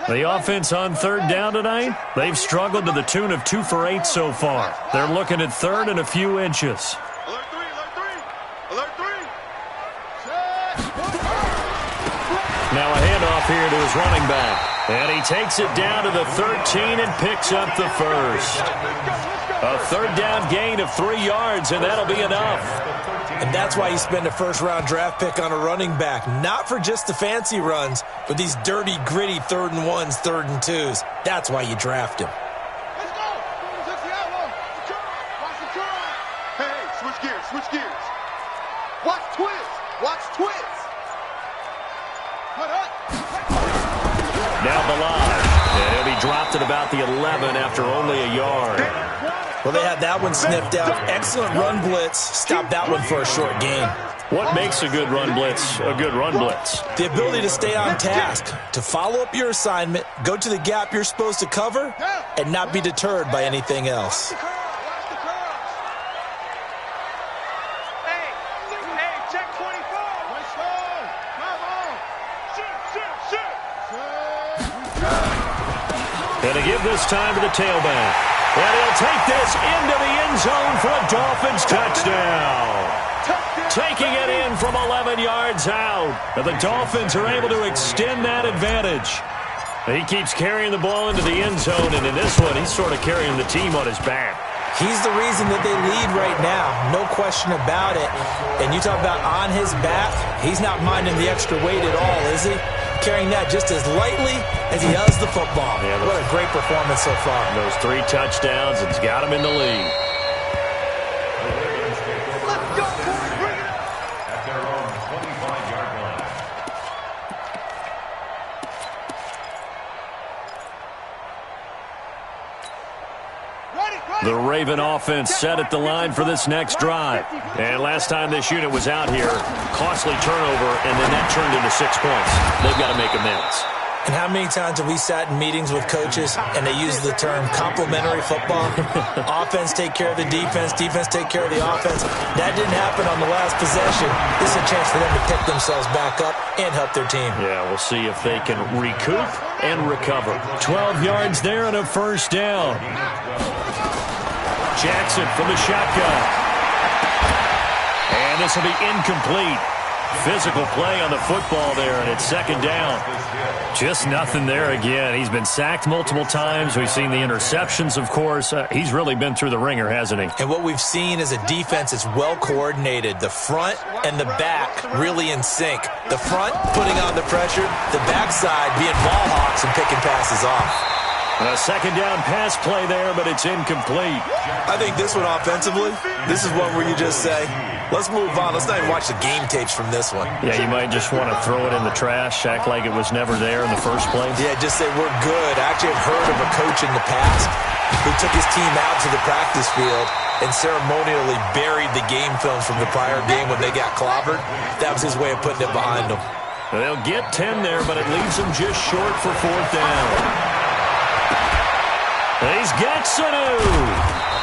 The offense on third down tonight, they've struggled to the tune of 2 for 8 so far. They're looking at third and a few inches. Alert three, alert three, alert three. Now a handoff here to his running back. And he takes it down to the 13 and picks up the first. A third down gain of 3 yards, and that'll be enough. And that's why you spend a first-round draft pick on a running back. Not for just the fancy runs, but these dirty, gritty 3rd and 1s, 3rd and 2s. That's why you draft him. Let's go. Touch the outlaw. Watch the curl. Hey, switch gears, switch gears. Watch twist. Watch twist. Cut up. Now the line. And he'll be dropped at about the 11 after only a yard. Well, they had that one sniffed out. Excellent run blitz. Stop that one for a short gain. What makes a good run blitz a good run blitz? The ability to stay on task, to follow up your assignment, go to the gap you're supposed to cover, and not be deterred by anything else. Watch the curl. Hey, check 24. Let's go. Come on. Shoot. And to give this time to the tailback. And he'll take this into the end zone for a Dolphins touchdown. Taking it in from 11 yards out. And the Dolphins are able to extend that advantage. He keeps carrying the ball into the end zone, and in this one, he's sort of carrying the team on his back. He's the reason that they lead right now. No question about it. And you talk about on his back, he's not minding the extra weight at all, is he? Carrying that just as lightly as he does the football. Yeah, what a great performance so far. Those 3 touchdowns, it's got him in the lead. Let's go, boy. Bring it up. At their own 25-yard line. The Raven offense set at the line for this next drive. And last time this unit was out here, costly turnover, and then that turned into 6 points. They've got to make amends. And how many times have we sat in meetings with coaches and they use the term complementary football? Offense take care of the defense, defense take care of the offense. That didn't happen on the last possession. This is a chance for them to pick themselves back up and help their team. Yeah, we'll see if they can recoup and recover. 12 yards there and a first down. Jackson from the shotgun. And this will be incomplete. Physical play on the football there, and it's second down. Just nothing there again. He's been sacked multiple times. We've seen the interceptions, of course. He's really been through the ringer, hasn't he? And what we've seen is a defense that's well coordinated. The front and the back really in sync. The front putting on the pressure, the backside being ball hawks and picking passes off. A second down pass play there, but it's incomplete. I think this one offensively, this is one where you just say, let's move on. Let's not even watch the game tapes from this one. Yeah, you might just want to throw it in the trash, act like it was never there in the first place. Yeah, just say we're good. I actually have heard of a coach in the past who took his team out to the practice field and ceremonially buried the game film from the prior game when they got clobbered. That was his way of putting it behind them. They'll get 10 there, but it leaves them just short for fourth down. He's got Sanu.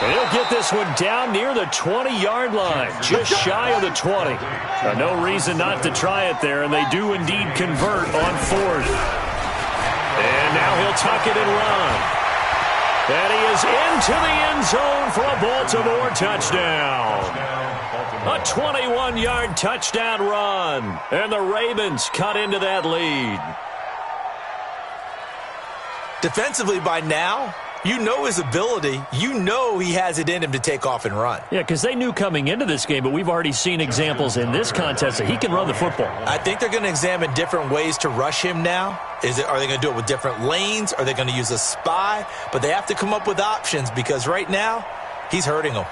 He'll get this one down near the 20-yard line, just shy of the 20. No reason not to try it there, and they do indeed convert on fourth. And now he'll tuck it and run. And he is into the end zone for a Baltimore touchdown. A 21-yard touchdown run, and the Ravens cut into that lead. Defensively by now, you know his ability. You know he has it in him to take off and run. Yeah, because they knew coming into this game, but we've already seen examples in this contest that he can run the football. I think they're going to examine different ways to rush him now. Are they going to do it with different lanes? Are they going to use a spy? But they have to come up with options because right now, he's hurting them.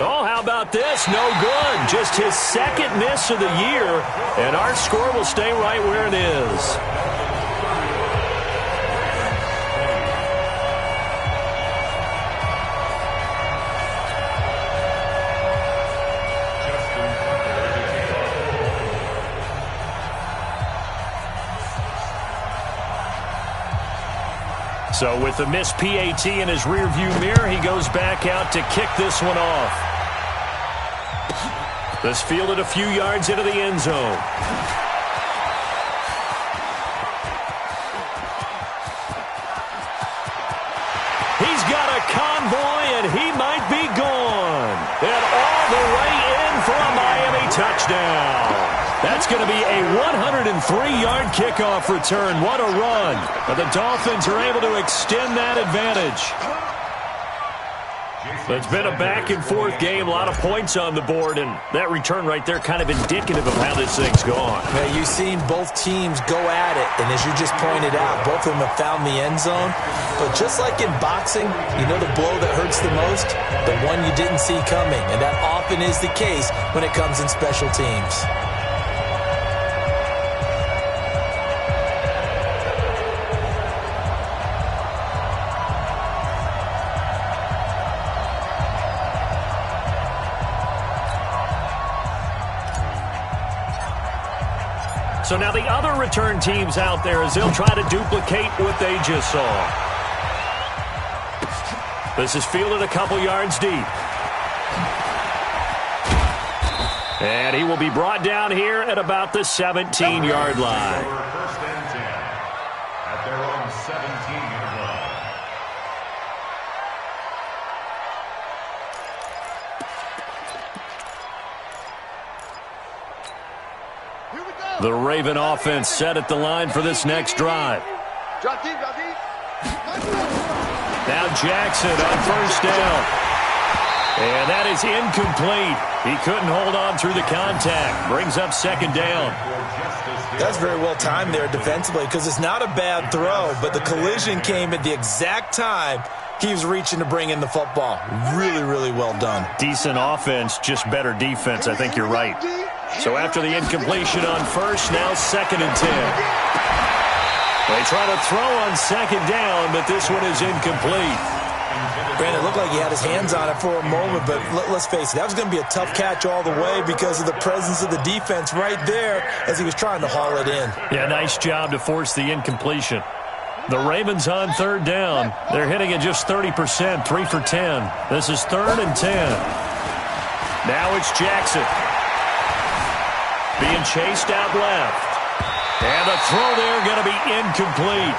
Oh, how about this? No good. Just his second miss of the year, and our score will stay right where it is. So with the missed PAT in his rearview mirror, he goes back out to kick this one off. This fielded a few yards into the end zone. He's got a convoy, and he might be gone. And all the way in for a Miami touchdown. That's going to be a 103-yard kickoff return. What a run. But the Dolphins are able to extend that advantage. It's been a back-and-forth game, a lot of points on the board, and that return right there kind of indicative of how this thing's gone. Yeah, you've seen both teams go at it, and as you just pointed out, both of them have found the end zone. But just like in boxing, you know the blow that hurts the most? The one you didn't see coming, and that often is the case when it comes in special teams. So now the other return teams out there as they'll try to duplicate what they just saw. This is fielded a couple yards deep. And he will be brought down here at about the 17-yard line. First and 10 at their own 17-yard line. The Raven offense set at the line for this next drive. Now Jackson on first down. And that is incomplete. He couldn't hold on through the contact. Brings up second down. That's very well timed there defensively because it's not a bad throw, but the collision came at the exact time he was reaching to bring in the football. Really, really well done. Decent offense, just better defense. I think you're right. So after the incompletion on first, now second and 10. They try to throw on second down, but this one is incomplete. Brandon, it looked like he had his hands on it for a moment, but let's face it, that was going to be a tough catch all the way because of the presence of the defense right there as he was trying to haul it in. Yeah, nice job to force the incompletion. The Ravens on third down. They're hitting at just 30%, 3 for 10. This is third and 10. Now it's Jackson. Being chased out left. And the throw there going to be incomplete.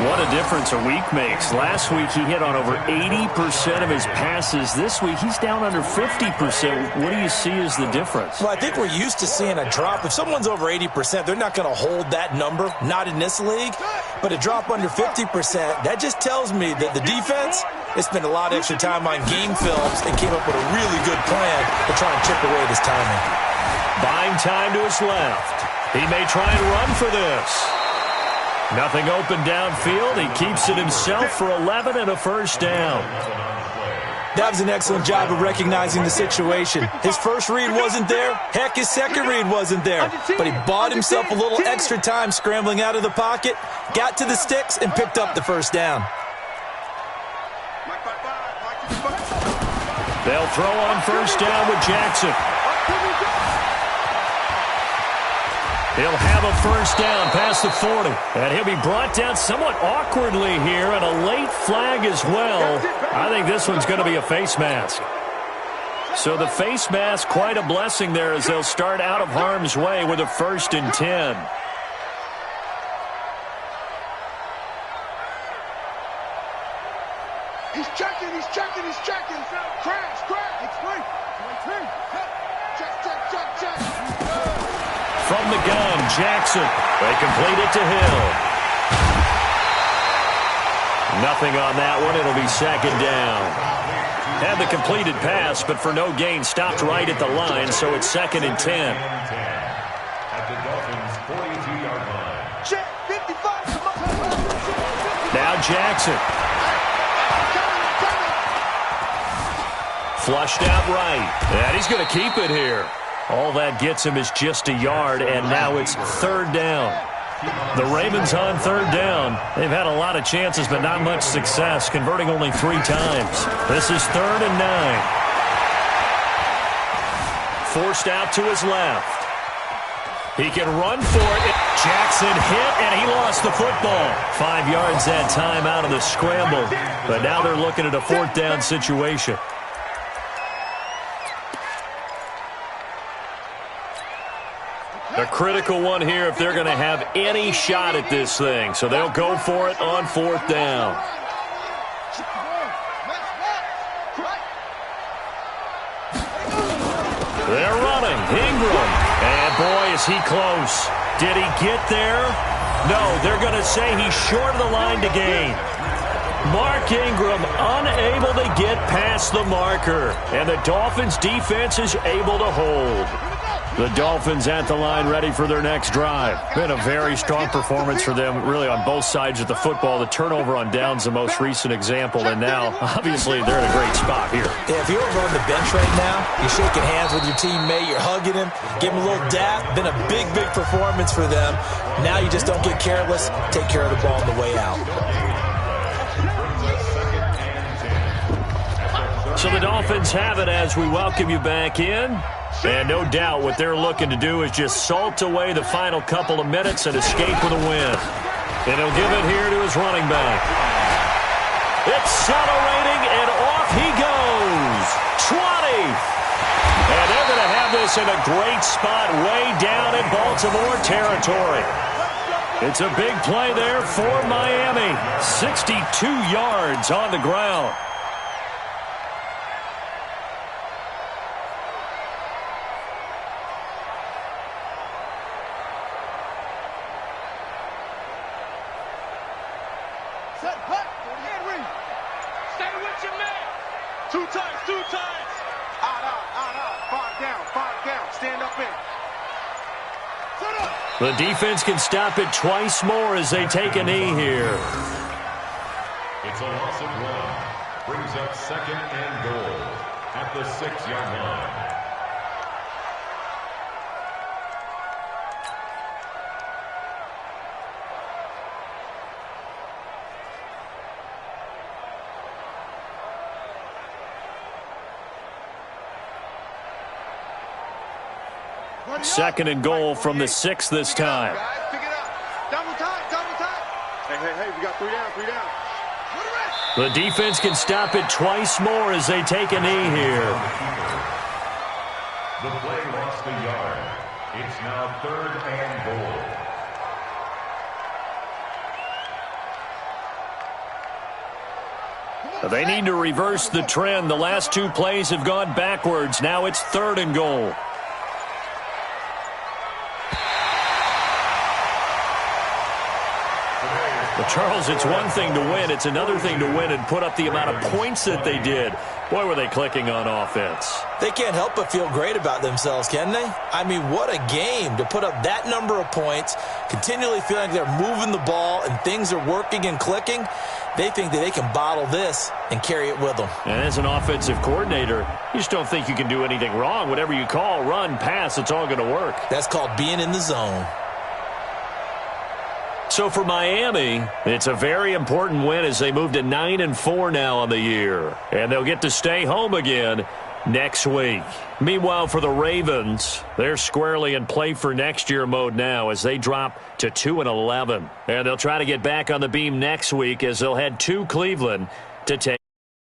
What a difference a week makes. Last week he hit on over 80% of his passes. This week he's down under 50%. What do you see as the difference? Well, I think we're used to seeing a drop. If someone's over 80%, they're not going to hold that number. Not in this league. But a drop under 50%, that just tells me that the defense has spent a lot of extra time on game films and came up with a really good plan to try and chip away this timing. Buying time to his left. He may try and run for this. Nothing open downfield. He keeps it himself for 11 and a first down. That was an excellent job of recognizing the situation. His first read wasn't there. Heck, his second read wasn't there. But he bought himself a little extra time scrambling out of the pocket, got to the sticks, and picked up the first down. They'll throw on first down with Jackson. He'll have a first down past the 40. And he'll be brought down somewhat awkwardly here, and a late flag as well. I think this one's going to be a face mask. So the face mask, quite a blessing there as they'll start out of harm's way with a first and 10. He's checking, he's checking, he's checking. Crash, crash. Explain. Check. From the gun, Jackson. They complete it to Hill. Nothing on that one. It'll be second down. Had the completed pass, but for no gain, stopped right at the line, so it's second and 10. At the Dolphins' 42-yard line. Check, 55. Now Jackson. Flushed out right. And he's going to keep it here. All that gets him is just a yard, and now it's third down. The Ravens on third down. They've had a lot of chances, but not much success, converting only 3 times. This is 3rd and 9. Forced out to his left. He can run for it. Jackson hit, and he lost the football. 5 yards that time out of the scramble. But now they're looking at a 4th down situation. A critical one here if they're going to have any shot at this thing. So they'll go for it on 4th down. They're running. Ingram. And boy, is he close. Did he get there? No, they're going to say he's short of the line to gain. Mark Ingram unable to get past the marker. And the Dolphins defense is able to hold. The Dolphins at the line ready for their next drive. Been a very strong performance for them really on both sides of the football. The turnover on downs the most recent example, and now obviously they're in a great spot here. Yeah, if you're over on the bench right now, you're shaking hands with your teammate, you're hugging him, give him a little dap. Been a big performance for them. Now you just don't get careless. Take care of the ball on the way out. So the Dolphins have it as we welcome you back in. And no doubt what they're looking to do is just salt away the final couple of minutes and escape with a win. And he'll give it here to his running back. Accelerating, and off he goes. 20. And they're going to have this in a great spot way down in Baltimore territory. It's a big play there for Miami. 62 yards on the ground. The defense can stop it twice more as they take a knee here. It's a loss of 1. Brings up 2nd and goal at the 6-yard line. Second and goal from the 6 this time. Pick it up. Double time. Hey, we got 3 down. The defense can stop it twice more as they take a knee here. The play lost a yard. It's now 3rd and goal. They need to reverse the trend. The last 2 plays have gone backwards. Now it's 3rd and goal. Well, Charles, it's one thing to win. It's another thing to win and put up the amount of points that they did. Boy, were they clicking on offense. They can't help but feel great about themselves, can they? I mean, what a game to put up that number of points, continually feeling like they're moving the ball and things are working and clicking. They think that they can bottle this and carry it with them. And as an offensive coordinator, you just don't think you can do anything wrong. Whatever you call, run, pass, it's all going to work. That's called being in the zone. So for Miami, it's a very important win as they move to 9-4 now on the year. And they'll get to stay home again next week. Meanwhile, for the Ravens, they're squarely in play for next year mode now as they drop to 2-11. And they'll try to get back on the beam next week as they'll head to Cleveland to take